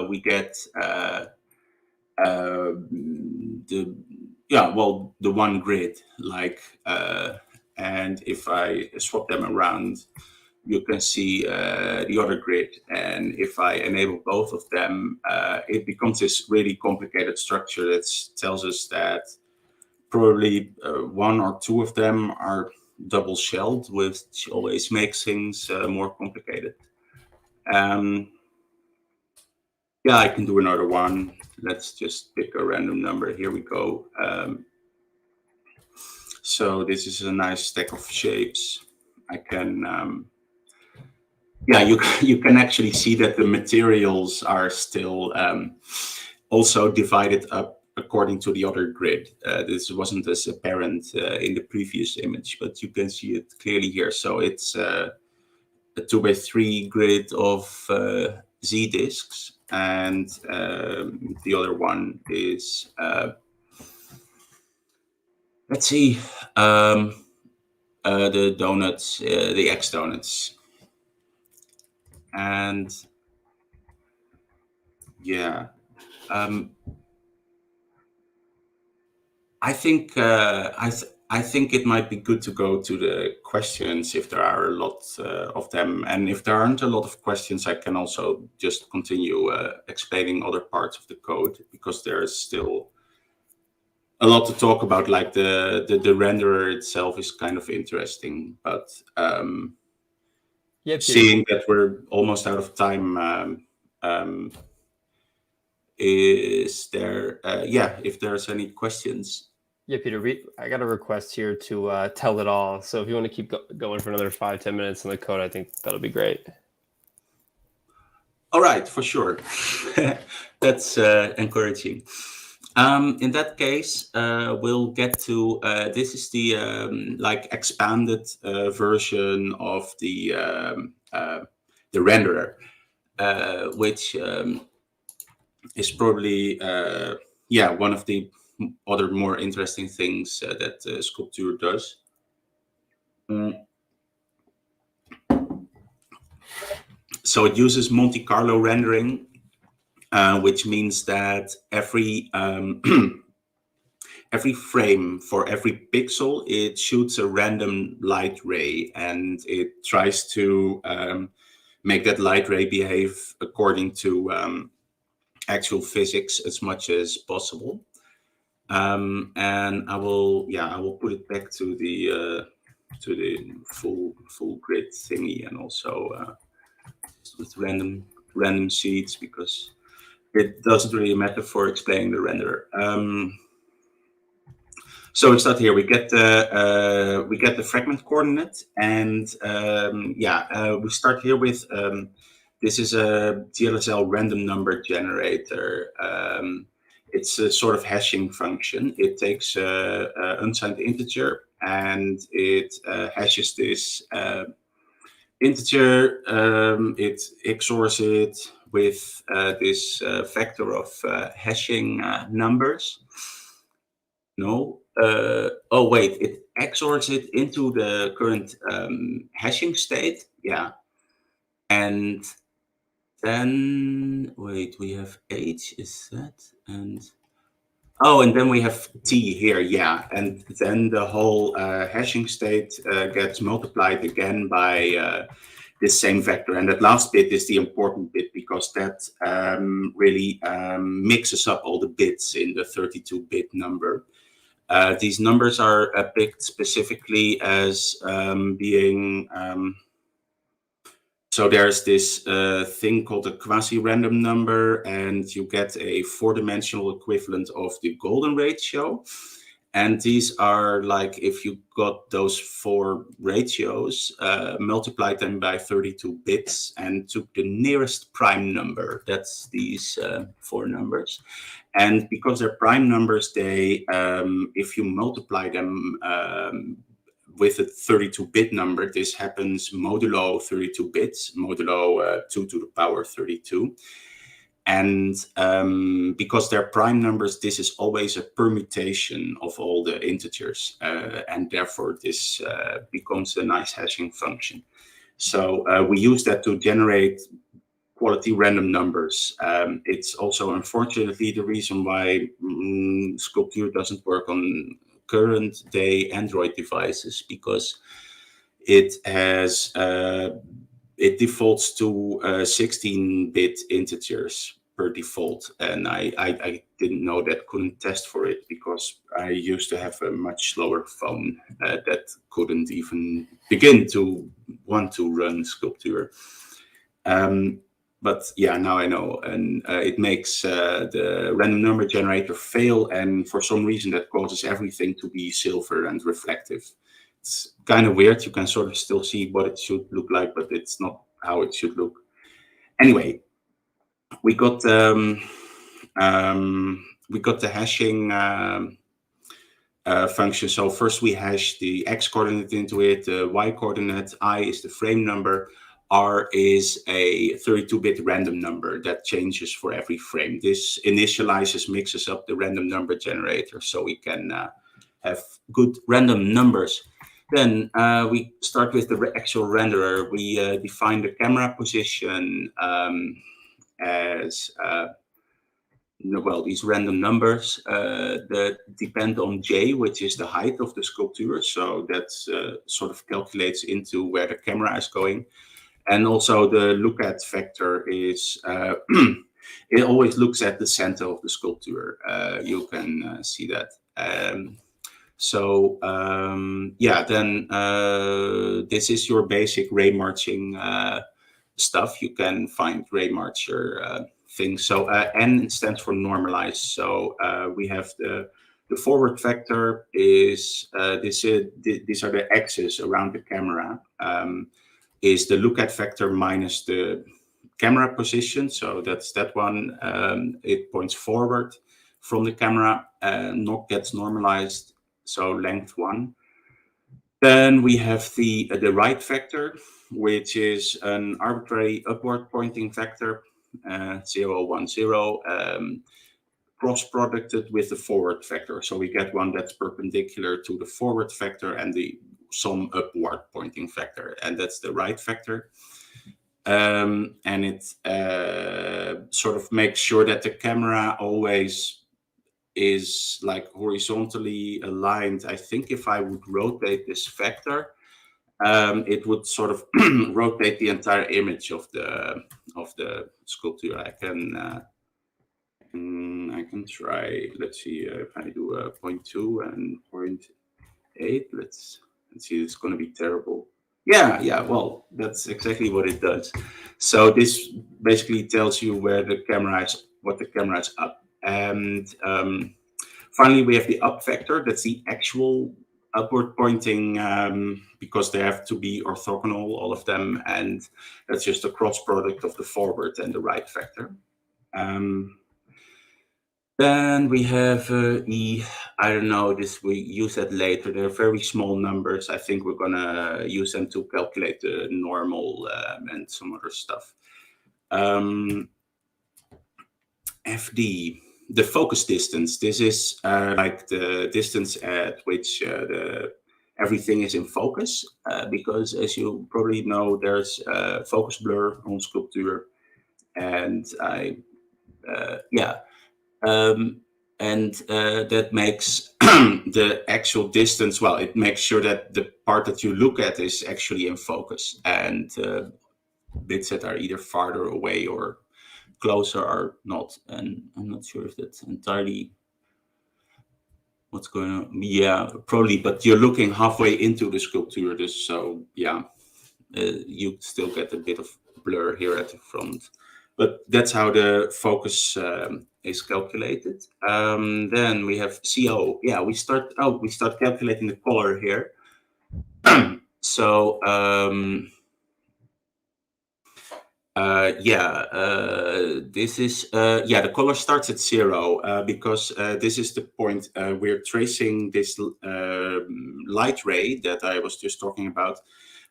we get the one grid, like, and if I swap them around, you can see the other grid. And if I enable both of them, it becomes this really complicated structure that tells us that probably one or two of them are double shelled, which always makes things more complicated. Yeah, I can do another one. Let's just pick a random number. Here we go. So this is a nice stack of shapes. I can, yeah, you can actually see that the materials are still also divided up according to the other grid. This wasn't as apparent in the previous image, but you can see it clearly here. So it's a 2x3 grid of Z disks, and the other one is, let's see, the donuts, the X donuts. And yeah, I think I think it might be good to go to the questions if there are a lot of them. And if there aren't a lot of questions, I can also just continue explaining other parts of the code, because there's still a lot to talk about. Like the renderer itself is kind of interesting, but Yeah, Peter. seeing that we're almost out of time, is there, yeah, if there's any questions. Yeah, Peter, I got a request here to tell it all. So if you want to keep going for another 5-10 minutes on the code, I think that'll be great. All right, for sure. That's encouraging. In that case, we'll get to, this is the like expanded version of the renderer, which is probably, yeah, one of the other more interesting things that Skulptuur does. So it uses Monte Carlo rendering, which means that every every frame for every pixel, it shoots a random light ray, and it tries to make that light ray behave according to actual physics as much as possible. And I will put it back to the full grid thingy, and also with random seeds, because it doesn't really matter for explaining the renderer. So we start here. We get the fragment coordinate, and we start here with this is a TLSL random number generator. It's a sort of hashing function. It takes an unsigned integer and it hashes this integer. It XORs it with this vector of hashing numbers. No. Oh, wait, it XORs it into the current hashing state. Yeah. And then, wait, we have H, is that? And then we have T here, yeah. And then the whole hashing state gets multiplied again by this same vector. And that last bit is the important bit, because that really mixes up all the bits in the 32-bit number. These numbers are picked specifically as being... So there's this thing called a quasi-random number, and you get a four-dimensional equivalent of the golden ratio. And these are like, if you got those four ratios, multiplied them by 32 bits and took the nearest prime number. That's these four numbers. And because they're prime numbers, they, if you multiply them with a 32-bit number, this happens modulo 32 bits, modulo 2 to the power 32. And because they're prime numbers, this is always a permutation of all the integers. And therefore, this becomes a nice hashing function. So we use that to generate quality random numbers. It's also, unfortunately, the reason why Skulptuur doesn't work on current day Android devices, because it has it defaults to 16-bit integers per default, and I didn't know that, couldn't test for it, because I used to have a much slower phone that couldn't even begin to want to run Skulptuur. But yeah, now I know, and it makes the random number generator fail, and for some reason that causes everything to be silver and reflective. It's kind of weird. You can sort of still see what it should look like, but it's not how it should look. Anyway, we got the hashing function. So first we hash the x coordinate into it, the y coordinate, I is the frame number, R is a 32-bit random number that changes for every frame. This initializes, mixes up the random number generator, so we can have good random numbers. Then we start with the actual renderer. We define the camera position as these random numbers that depend on J, which is the height of the sculpture. So that sort of calculates into where the camera is going. And also the look at vector is, it always looks at the center of the sculpture. You can see that. Then this is your basic ray marching stuff. You can find ray marcher things. So N stands for normalize. So we have the forward vector is, these are the axes around the camera. Is the look at vector minus the camera position. So that's that one. It points forward from the camera, gets normalized. So length 1. Then we have the right vector, which is an arbitrary upward pointing vector, 0, 1, 0, cross-producted with the forward vector. So we get one that's perpendicular to the forward vector and some upward pointing vector, and that's the right vector. And it sort of makes sure that the camera always is like horizontally aligned. I think if I would rotate this vector, it would sort of rotate the entire image of the sculpture. I can I can try. Let's see if I do a 0.2 and 0.8. Let's see. It's going to be terrible. Yeah. Well, that's exactly what it does. So this basically tells you where the camera is, what the camera is up, and finally we have the up vector. That's the actual upward pointing, because they have to be orthogonal, all of them, and that's just a cross product of the forward and the right vector. Then we have I don't know, this we use that later. They're very small numbers. I think we're gonna use them to calculate the normal and some other stuff. FD, the focus distance. This is like the distance at which everything is in focus, because as you probably know, there's focus blur on Skulptuur, and that makes the actual distance, well, it makes sure that the part that you look at is actually in focus, and bits that are either farther away or closer are not. And I'm not sure if that's entirely what's going on. Yeah, probably, but you're looking halfway into the Skulptuur, so yeah, you still get a bit of blur here at the front. But that's how the focus is calculated. Then we have CO. Yeah, we start calculating the color here. So this is the color starts at 0 because this is the point we're tracing this light ray that I was just talking about.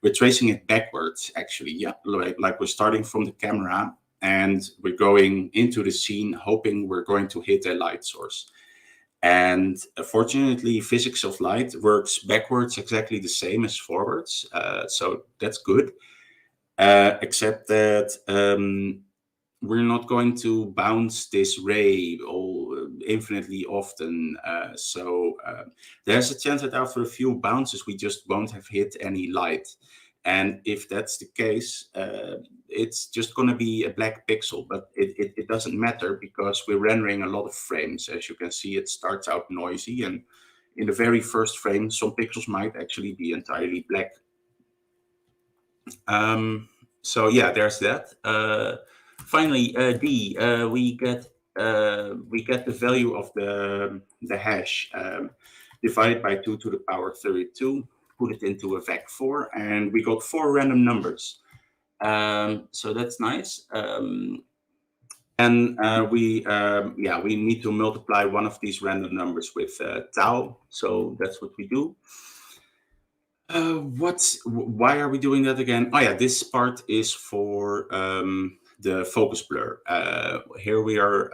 We're tracing it backwards, actually. Yeah, like we're starting from the camera and we're going into the scene, hoping we're going to hit a light source. And fortunately, physics of light works backwards exactly the same as forwards, so that's good. Except that we're not going to bounce this ray infinitely often. So there's a chance that after a few bounces, we just won't have hit any light. And if that's the case, it's just going to be a black pixel, but it doesn't matter because we're rendering a lot of frames. As you can see, it starts out noisy, and in the very first frame, some pixels might actually be entirely black. So yeah, there's that. Finally, D, we get the value of the hash divided by 2 to the power 32, put it into a vec4, and we got 4 random numbers. So that's nice. And we need to multiply one of these random numbers with tau. So that's what we do. Why are we doing that again? Oh yeah, this part is for the focus blur. Here we are.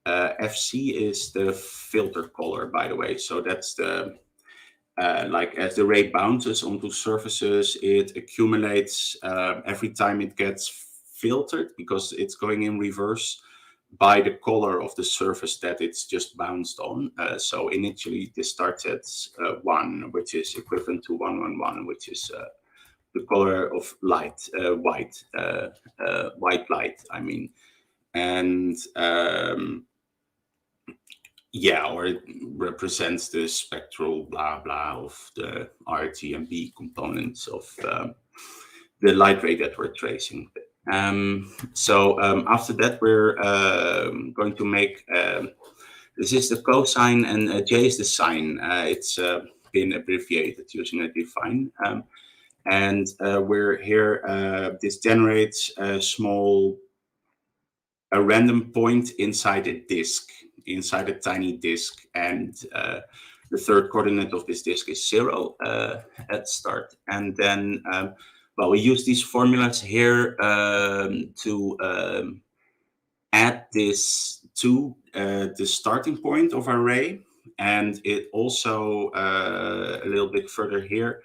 FC is the filter color, by the way. So that's the like as the ray bounces onto surfaces, it accumulates every time it gets filtered because it's going in reverse by the color of the surface that it's just bounced on. So initially this starts at 1, which is equivalent to 111, which is the color of light, white light, I mean. And or it represents the spectral blah blah of the RGB components of the light ray that we're tracing. So after that, we're going to make this is the cosine and J is the sine. It's been abbreviated using a define. And we're here, this generates a random point inside a disk, inside a tiny disk. And the third coordinate of this disk is 0 at start. And then we use these formulas here to add this to the starting point of our array. And it also, a little bit further here,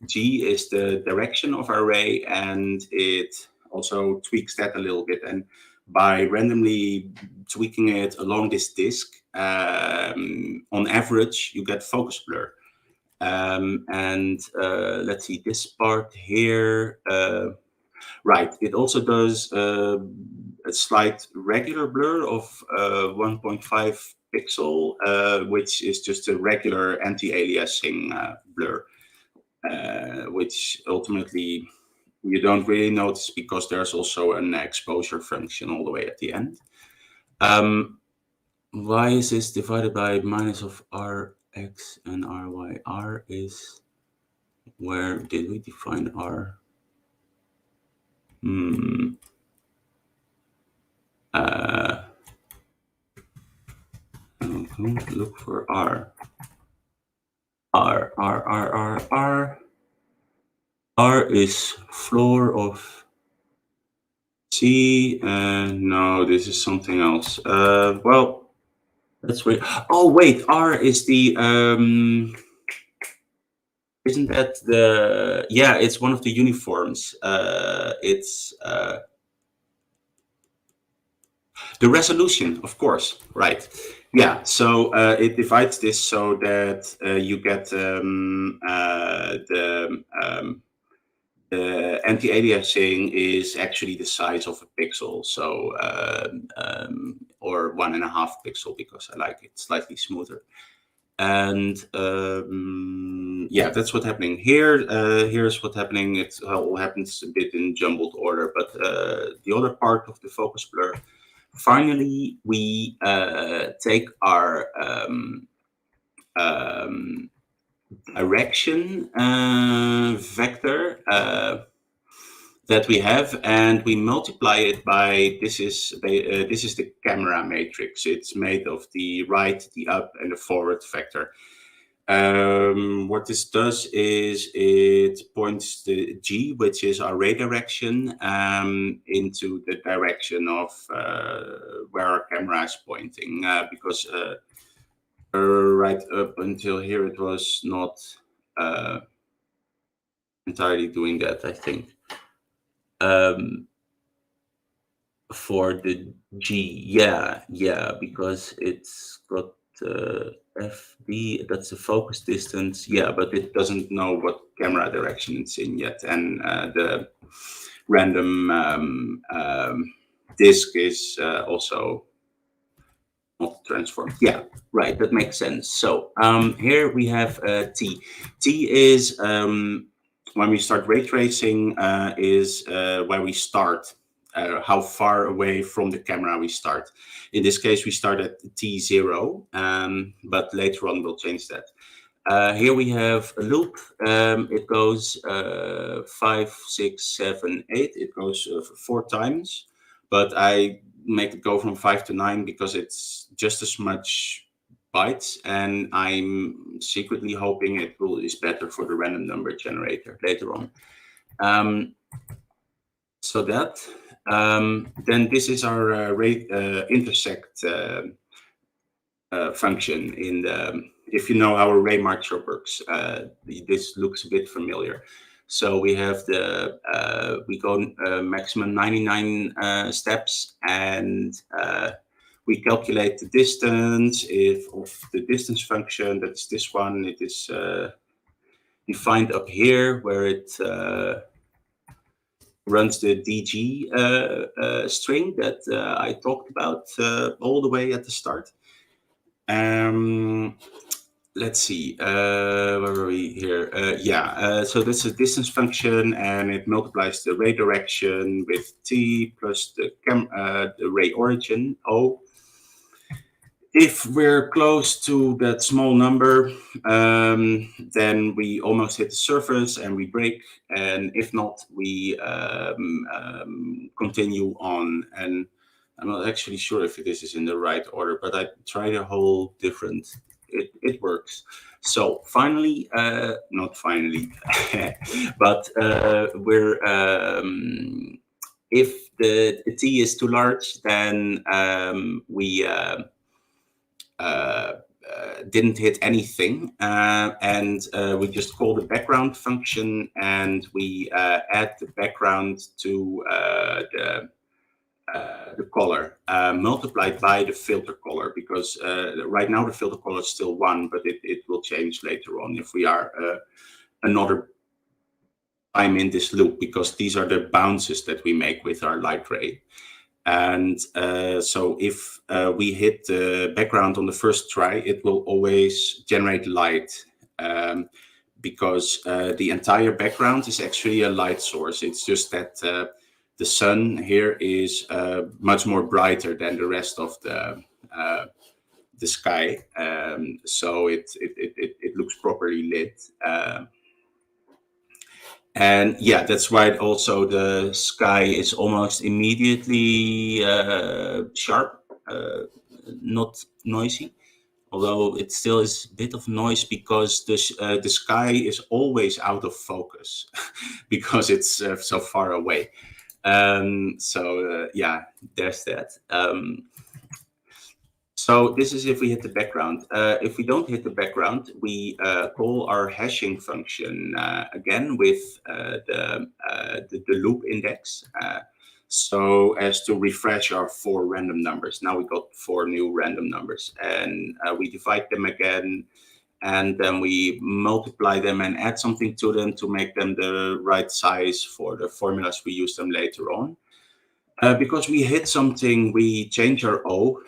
G is the direction of our array, and it also tweaks that a little bit. And by randomly tweaking it along this disk, on average, you get focus blur. And let's see, this part here, Right. It also does a slight regular blur of 1.5 pixel, which is just a regular anti-aliasing blur, which ultimately you don't really notice because there's also an exposure function all the way at the end. Why is this divided by minus of Rx and Ry? R is, where did we define R? Look for R. R is floor of C, and no, this is something else. Well, that's weird. Oh wait, R is the isn't that the, yeah, it's one of the uniforms. It's the resolution, of course, right? Yeah, so it divides this so that you get the anti-aliasing is actually the size of a pixel, so or 1.5 pixel, because I like it slightly smoother. And yeah, that's what's happening here. Here's what's happening. It all happens a bit in jumbled order, but the other part of the focus blur. Finally, we take our direction vector that we have, and we multiply it by, this is the camera matrix. It's made of the right, the up, and the forward vector. What this does is it points the G, which is our ray direction, into the direction of where our camera is pointing, because right up until here it was not entirely doing that, I think. For the G, yeah, because it's got FD, that's the focus distance, yeah, but it doesn't know what camera direction it's in yet, and the random disk is also not transformed. Yeah, right, that makes sense. So here we have T. T is when we start ray tracing, is where we start. How far away from the camera we start. In this case, we start at T0, but later on we'll change that. Here we have a loop. It goes 5, 6, 7, 8. It goes 4 times, but I make it go from 5 to 9 because it's just as much bytes, and I'm secretly hoping it is better for the random number generator later on. So that. Then this is our rate intersect function in the, if you know how a ray marcher works, this looks a bit familiar. So we have the, we go maximum 99 steps, and we calculate the distance of the distance function. That's this one. It is defined up here, where it runs the DG string that I talked about all the way at the start. Let's see, where were we here? So that's a distance function, and it multiplies the ray direction with T plus the ray origin, O. If we're close to that small number, then we almost hit the surface and we break. And if not, we continue on. And I'm not actually sure if this is in the right order, but I tried a whole different, it works. So finally, not finally, but we're, if the T is too large, then we didn't hit anything, and we just call the background function, and we add the background to the color multiplied by the filter color, because right now the filter color is still 1, but it will change later on if we are another time in this loop, because these are the bounces that we make with our light ray. And so if we hit the background on the first try, it will always generate light, because the entire background is actually a light source. It's just that the sun here is much more brighter than the rest of the sky, so it looks properly lit. And yeah, that's why also the sky is almost immediately sharp, not noisy. Although it still is a bit of noise because the sky is always out of focus because it's so far away. So yeah, there's that. So this is if we hit the background. If we don't hit the background, we call our hashing function again with the loop index. So as to refresh our 4 random numbers. Now we got 4 new random numbers, and we divide them again, and then we multiply them and add something to them to make them the right size for the formulas we use them later on. Because we hit something, we change our O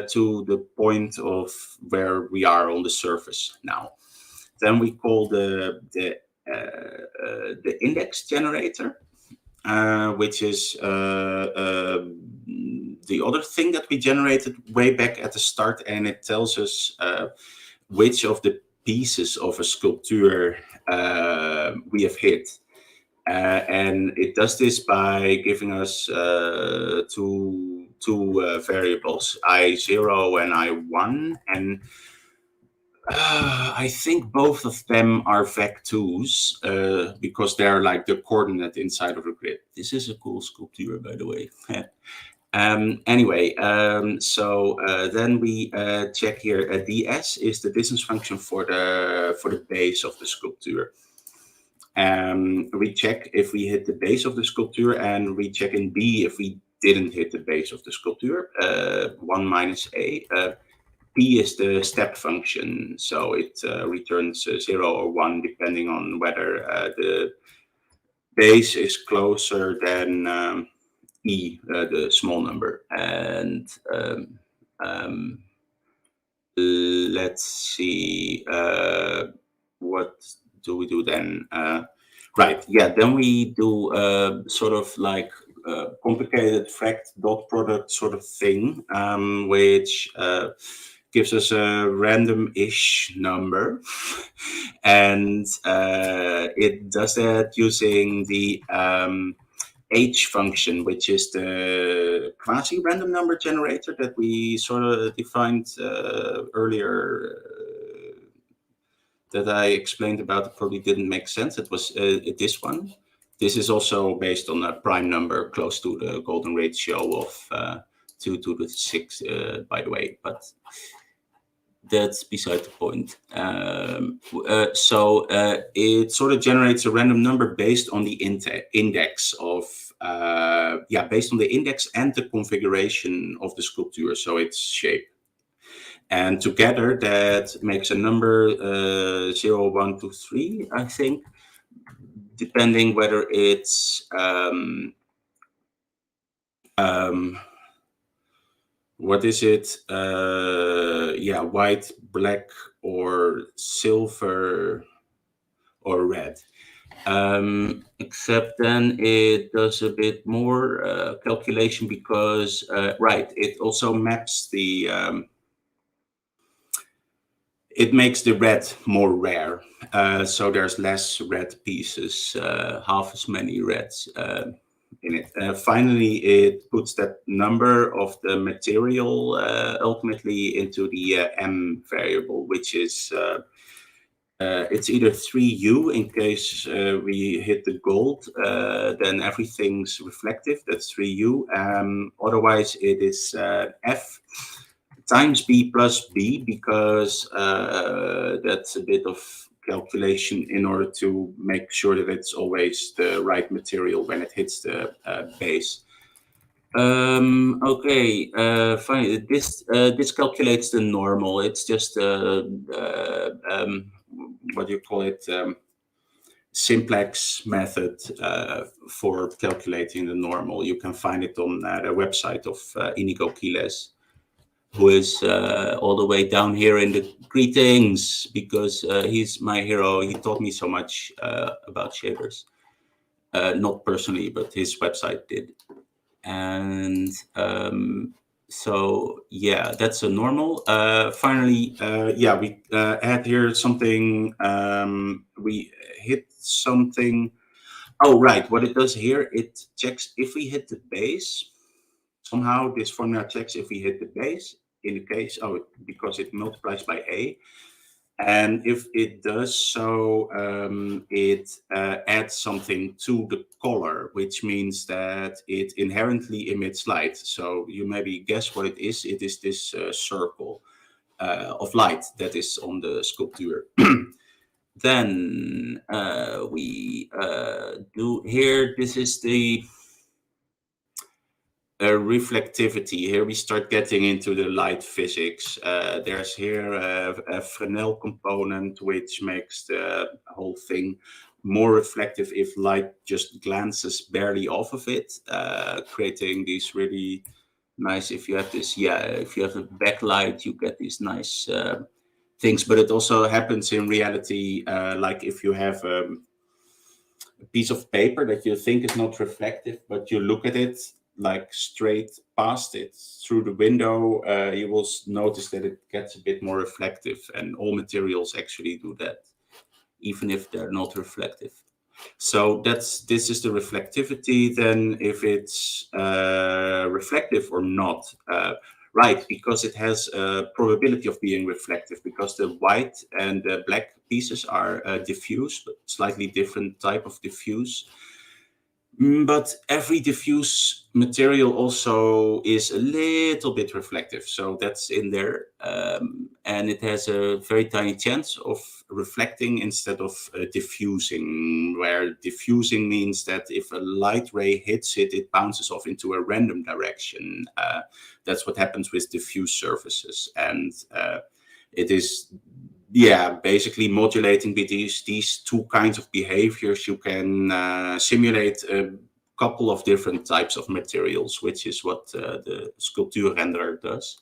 to the point of where we are on the surface now. Then we call the index generator, which is the other thing that we generated way back at the start, and it tells us which of the pieces of a sculpture we have hit. And it does this by giving us two variables, I0 and I1, and I think both of them are vec2s because they're like the coordinate inside of a grid. This is a cool sculpture, by the way. Anyway, so then we check here. ds is the distance function for the base of the sculpture. We check if we hit the base of the sculpture, and we check in B if we didn't hit the base of the sculpture. 1 minus A. P is the step function, so it returns 0 or 1 depending on whether the base is closer than E, the small number. And let's see, what do we do then? Right, yeah, then we do sort of like complicated fract dot product sort of thing, which gives us a random-ish number. And it does that using the H function, which is the quasi-random number generator that we sort of defined earlier, that I explained about. It probably didn't make sense. It was this one. This is also based on a prime number close to the golden ratio of 2 to the 6, by the way, but that's beside the point. So it sort of generates a random number based on the index of, based on the index and the configuration of the sculpture, so its shape. And together that makes a number 0, 1, 2, 3, I think, depending whether it's what is it? White, black, or silver, or red. Except then it does a bit more calculation because, it also maps the, it makes the red more rare. So there's less red pieces, half as many reds in it. Finally, it puts that number of the material ultimately into the M variable, which is it's either 3U in case we hit the gold, then everything's reflective, that's 3U. Otherwise, it is F times B plus B, because that's a bit of calculation in order to make sure that it's always the right material when it hits the base. Okay, finally, this calculates the normal. It's just what do you call it? simplex method for calculating the normal. You can find it on the website of Inigo Quiles, who is all the way down here in the greetings, because he's my hero. He taught me so much about shaders. Not personally, but his website did. And so, yeah, that's a normal. Finally, yeah, we add here something. We hit something. Oh, right. What it does here, it checks if we hit the base. Somehow this formula checks if we hit the base, in the case, because it multiplies by A. And if it does so, it adds something to the color, which means that it inherently emits light. So you maybe guess what it is. It is this circle of light that is on the sculpture. Then we do here, this is the reflectivity. Here we start getting into the light physics. There's here a Fresnel component which makes the whole thing more reflective if light just glances barely off of it, creating these really nice, if you have this, if you have a backlight, you get these nice things. But it also happens in reality, like if you have a piece of paper that you think is not reflective, but you look at it like straight past it through the window, you will notice that it gets a bit more reflective, and all materials actually do that, even if they're not reflective. So this is the reflectivity. Then if it's reflective or not, right, because it has a probability of being reflective, because the white and the black pieces are diffuse, but slightly different type of diffuse. But every diffuse material also is a little bit reflective, so that's in there, and it has a very tiny chance of reflecting instead of diffusing, where diffusing means that if a light ray hits it, it bounces off into a random direction. That's what happens with diffuse surfaces, and it is basically modulating with these two kinds of behaviors. You can simulate a couple of different types of materials, which is what the Skulptuur renderer does.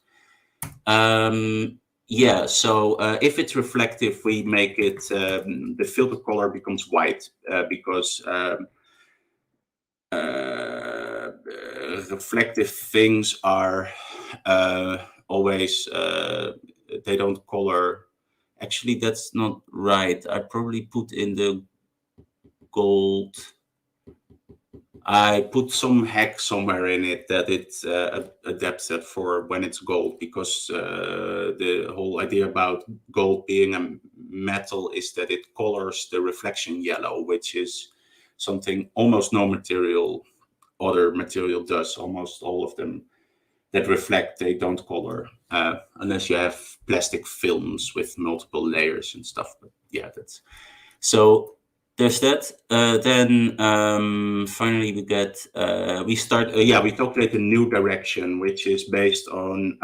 So if it's reflective, we make it, the filter color becomes white, because reflective things are always, they don't color. Actually, that's not right. I probably put in the gold. I put some hack somewhere in it that it adapts that for when it's gold, because the whole idea about gold being a metal is that it colors the reflection yellow, which is something almost no other material does. Almost all of them that reflect, they don't color, unless you have plastic films with multiple layers and stuff. But yeah, that's so. There's that. Then finally we start. We calculate a new direction, which is based on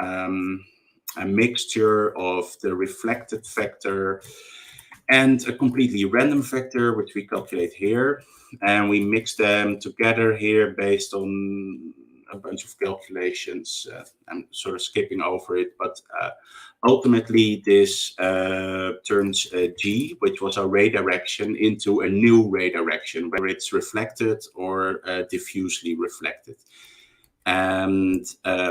a mixture of the reflected vector and a completely random vector, which we calculate here, and we mix them together here based on a bunch of calculations. I'm sort of skipping over it, but ultimately this turns G, which was our ray direction, into a new ray direction, where it's reflected or diffusely reflected. And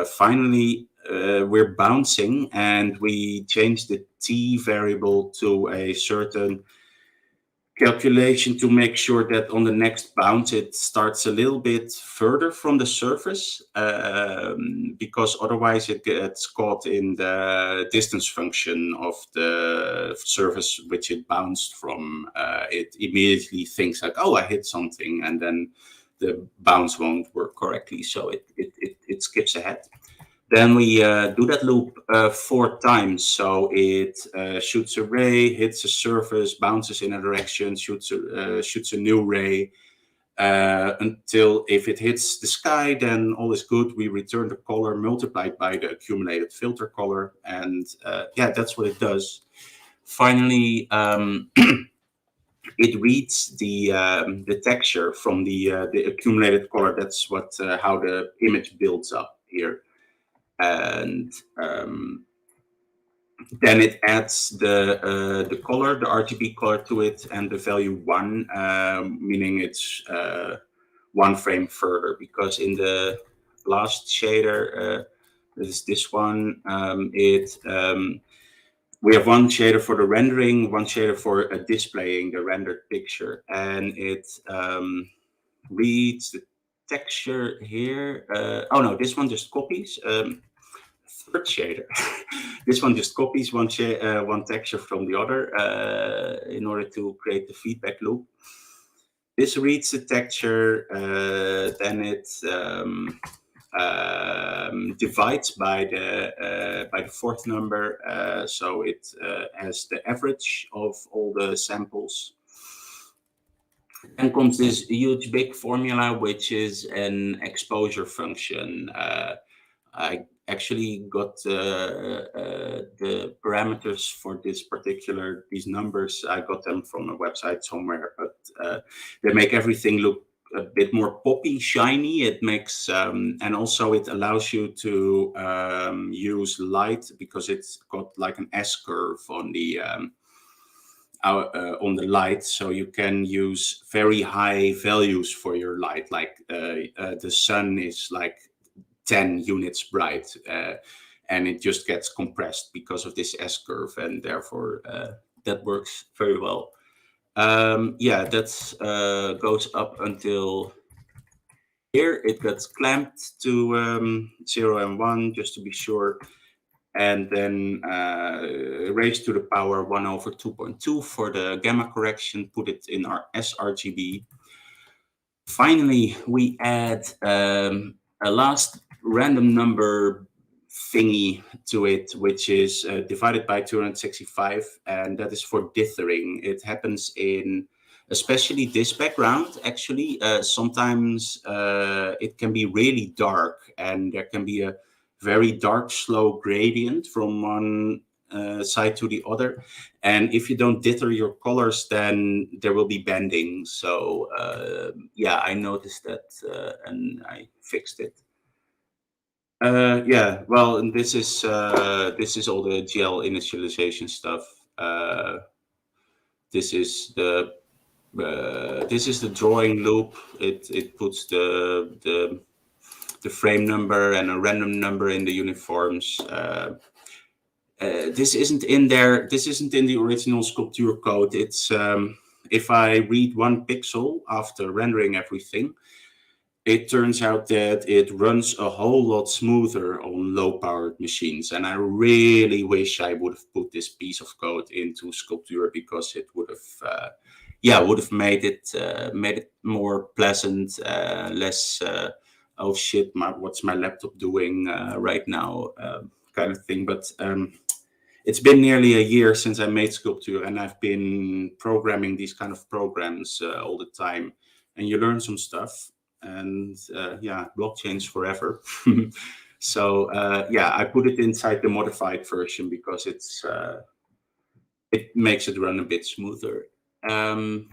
finally, we're bouncing, and we change the T variable to a certain calculation to make sure that on the next bounce it starts a little bit further from the surface, because otherwise it gets caught in the distance function of the surface which it bounced from. It immediately thinks like, oh, I hit something, and then the bounce won't work correctly, so it skips ahead. Then we do that loop 4 times. So it shoots a ray, hits a surface, bounces in a direction, shoots a new ray, until if it hits the sky, then all is good. We return the color multiplied by the accumulated filter color. And that's what it does. Finally, it reads the texture from the accumulated color. That's what how the image builds up here, and then it adds the color, the RGB color to it, and the value 1, meaning it's 1 frame further. Because in the last shader, this one, we have 1 shader for the rendering, 1 shader for displaying the rendered picture, and it reads the texture here. Oh no, this one just copies. Third shader. This one just copies one texture from the other in order to create the feedback loop. This reads the texture, then it divides by the fourth number, so it has the average of all the samples. Then comes this huge big formula, which is an exposure function. I actually got the parameters for these numbers. I got them from a website somewhere, but they make everything look a bit more poppy, shiny. It makes and also it allows you to use light, because it's got like an S curve on the light, so you can use very high values for your light. Like the sun is like 10 units bright, and it just gets compressed because of this S curve, and therefore that works very well. That goes up until here. It gets clamped to 0 and 1, just to be sure, and then raised to the power 1 over 2.2 for the gamma correction, put it in our sRGB. Finally, we add a last random number thingy to it, which is divided by 265, and that is for dithering. It happens in especially this background. Actually, sometimes it can be really dark, and there can be a very dark, slow gradient from one side to the other. And if you don't dither your colors, then there will be bending. So I noticed that and I fixed it. Well, this is all the GL initialization stuff. This is the drawing loop. It puts the frame number and a random number in the uniforms. This isn't in there. This isn't in the original Skulptuur code. It's if I read 1 pixel after rendering everything, it turns out that it runs a whole lot smoother on low-powered machines. And I really wish I would have put this piece of code into Skulptuur, because it would have made it more pleasant, less oh shit, what's my laptop doing right now kind of thing. But it's been nearly a year since I made Skulptuur, and I've been programming these kind of programs all the time, and you learn some stuff. And blockchain's forever. So I put it inside the modified version because it makes it run a bit smoother. And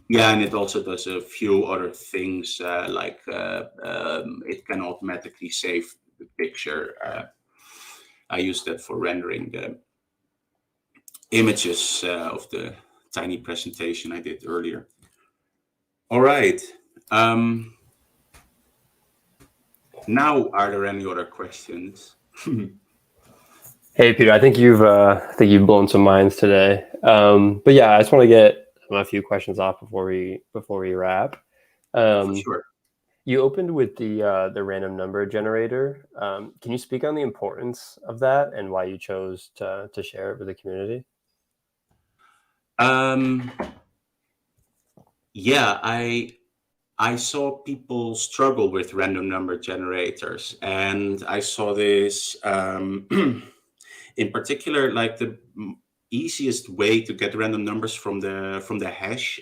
it also does a few other things, like it can automatically save the picture. I use that for rendering the images of the tiny presentation I did earlier. All right. Now, are there any other questions? Hey, Peter, I think you've blown some minds today. But yeah, I just want to get a few questions off before we wrap. For sure. You opened with the random number generator. Can you speak on the importance of that and why you chose to share it with the community? I saw people struggle with random number generators, and I saw this in particular, like the easiest way to get random numbers from the hash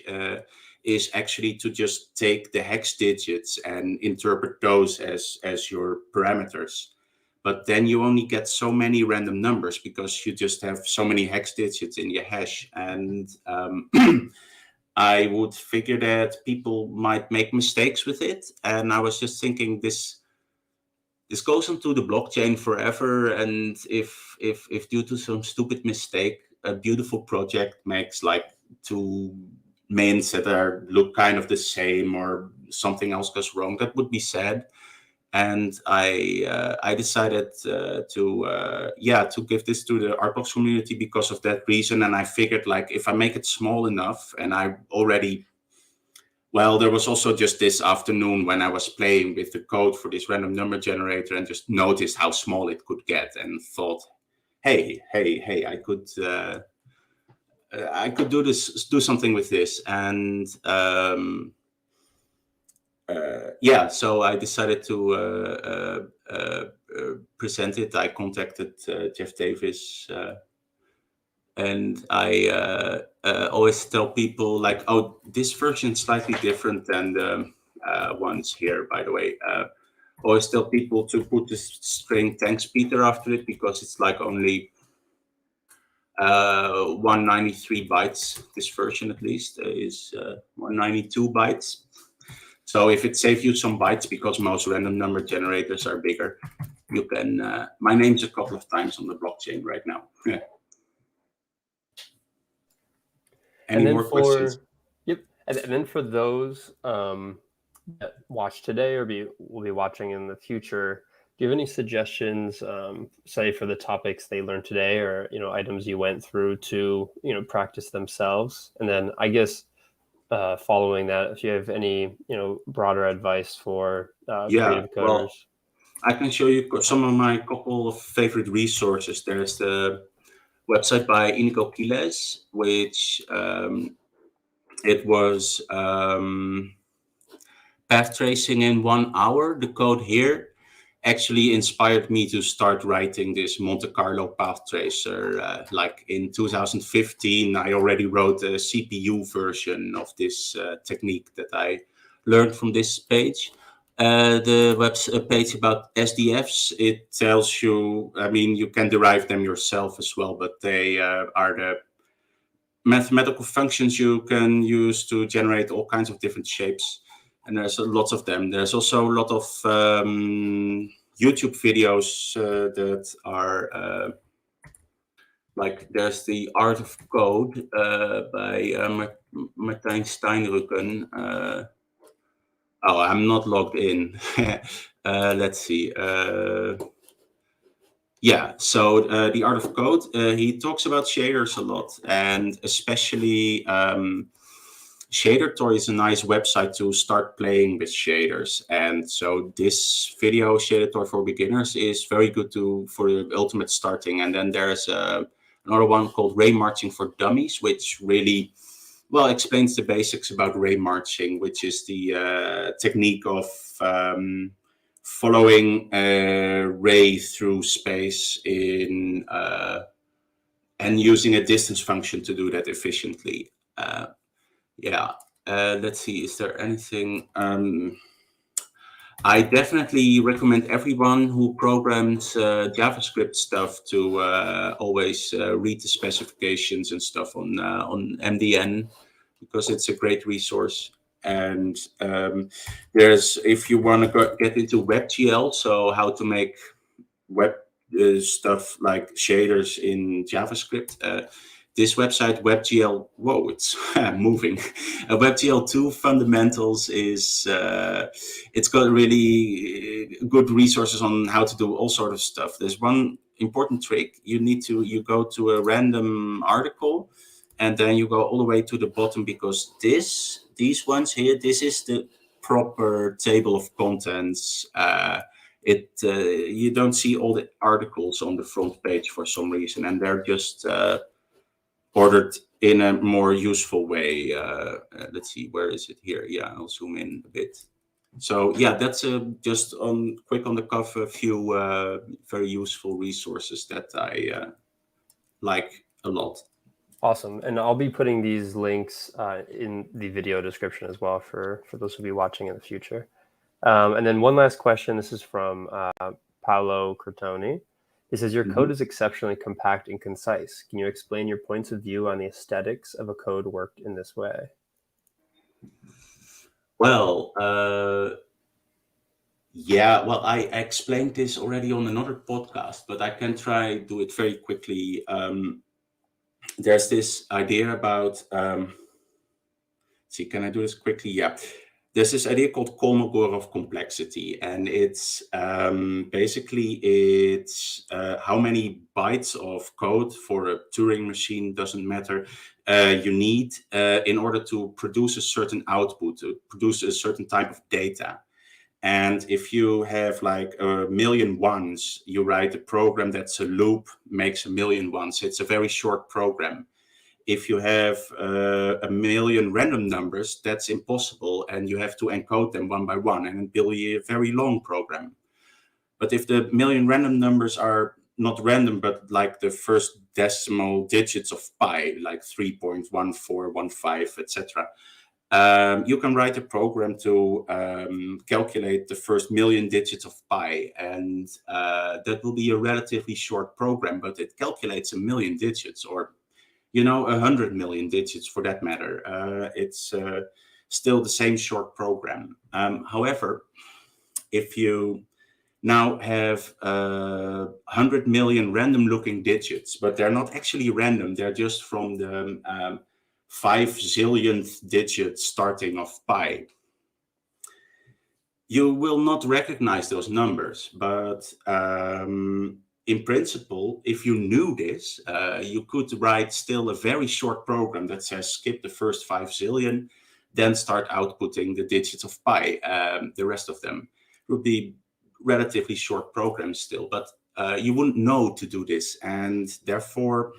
is actually to just take the hex digits and interpret those as your parameters. but then you only get so many random numbers because you just have so many hex digits in your hash. And I would figure that people might make mistakes with it. And I was just thinking this goes onto the blockchain forever. And if due to some stupid mistake, a beautiful project makes like two mints that look kind of the same, or something else goes wrong, that would be sad. And I decided to give this to the Artbox community because of that reason. And I figured, like, if I make it small enough, and I already, well, there was also just this afternoon when I was playing with the code for this random number generator and just noticed how small it could get, and thought, hey, I could do something with this. And so I decided to present it. I contacted Jeff Davis, and I always tell people, like, oh, this version is slightly different than the ones here, by the way. Always tell people to put the string "thanks Peter" after it, because it's like only 193 bytes. This version, at least, is 192 bytes. So if it saves you some bytes, because most random number generators are bigger, you can. My name's a couple of times on the blockchain right now. Yeah. Any more questions? Yep. And then for those that watch today or will be watching in the future, do you have any suggestions, say for the topics they learned today, or items you went through to practice themselves? And then I guess following that, if you have any broader advice for creative coders. Well, I can show you some of my couple of favorite resources. There's the website by Inigo Quiles, which it was path tracing in 1 hour. The code here actually inspired me to start writing this Monte Carlo path tracer. Like in 2015, I already wrote a CPU version of this technique that I learned from this page. The web page about SDFs, it tells you, I mean, you can derive them yourself as well, but they are the mathematical functions you can use to generate all kinds of different shapes. And there's lots of them. There's also a lot of YouTube videos that are like, there's the Art of Code by Martijn Steinrücken. Oh, I'm not logged in. Let's see. So the Art of Code, he talks about shaders a lot, and especially ShaderToy is a nice website to start playing with shaders. And so this video, ShaderToy for Beginners, is very good for the ultimate starting. And then there's another one called Ray Marching for Dummies, which really explains the basics about ray marching, which is the technique of following a ray through space and using a distance function to do that efficiently. Let's see, is there anything? I definitely recommend everyone who programs JavaScript stuff to always read the specifications and stuff on MDN, because it's a great resource. And there's, if you want to get into WebGL, so how to make web stuff like shaders in JavaScript, this website, WebGL, whoa, it's moving. WebGL 2 Fundamentals is, it's got really good resources on how to do all sort of stuff. There's one important trick. You go to a random article, and then you go all the way to the bottom, because these ones here, this is the proper table of contents. You don't see all the articles on the front page for some reason, and they're just ordered in a more useful way. Let's see, where is it here? Yeah, I'll zoom in a bit. So that's just quick on the cuff, a few very useful resources that I like a lot. Awesome. And I'll be putting these links in the video description as well for those who will be watching in the future. And then one last question. This is from Paolo Crotoni. He says, your code is exceptionally compact and concise. Can you explain your points of view on the aesthetics of a code worked in this way? Well, yeah, well, I explained this already on another podcast, but I can try do it very quickly. There's this idea about, see, can I do this quickly? Yeah. There's this idea called Kolmogorov of complexity, and it's basically it's how many bytes of code for a Turing machine, doesn't matter, you need in order to produce a certain output, to produce a certain type of data. And if you have like a million ones, you write a program that's a loop, makes a million ones. It's a very short program. If you have a million random numbers, that's impossible, and you have to encode them one by one, and it will be a very long program. But if the million random numbers are not random, but like the first decimal digits of pi, like 3.1415, etc., you can write a program to calculate the first million digits of pi, and that will be a relatively short program, but it calculates a million digits, or 100 million digits for that matter. It's still the same short program. However, if you now have 100 million random looking digits, but they're not actually random, they're just from the 5 zillionth digit starting of pi, you will not recognize those numbers. But in principle, if you knew this, you could write still a very short program that says skip the first 5 zillion, then start outputting the digits of pi, the rest of them. It would be relatively short programs still, but you wouldn't know to do this. And therefore,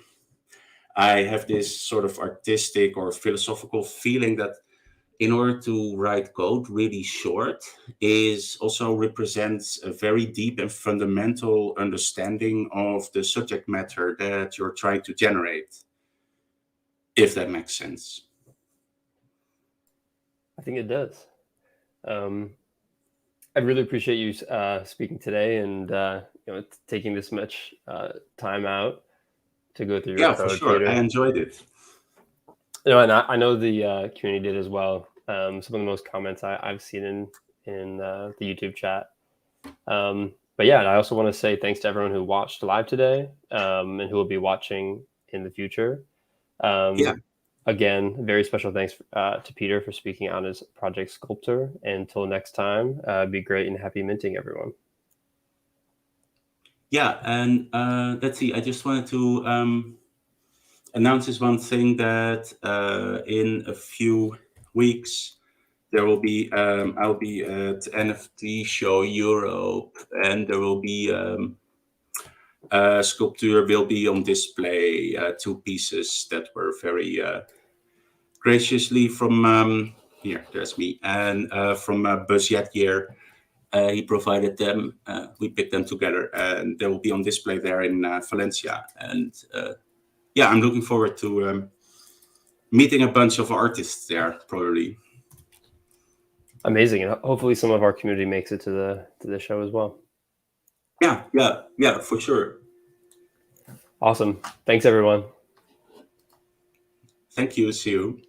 I have this sort of artistic or philosophical feeling that in order to write code really short is also represents a very deep and fundamental understanding of the subject matter that you're trying to generate, if that makes sense. I think it does. I really appreciate you speaking today and taking this much time out to go through your code. For sure. Peter. I enjoyed it. And I know the community did as well. Some of the most comments I've seen in the YouTube chat. But yeah, and I also want to say thanks to everyone who watched live today and who will be watching in the future. Again, very special thanks to Peter for speaking on his project Skulptuur. Until next time, be great and happy minting, everyone. Yeah, and let's see. I just wanted to announce this one thing, that in a few weeks there will be I'll be at NFT Show Europe, and there will be Skulptuur will be on display. 2 pieces that were very graciously from here. There's me, and from Buzz Yetyear. He provided them. We picked them together, and they will be on display there in Valencia. And yeah, I'm looking forward to meeting a bunch of artists there, probably. Amazing, and hopefully some of our community makes it to the show as well. Yeah, for sure. Awesome. Thanks, everyone. Thank you. See you.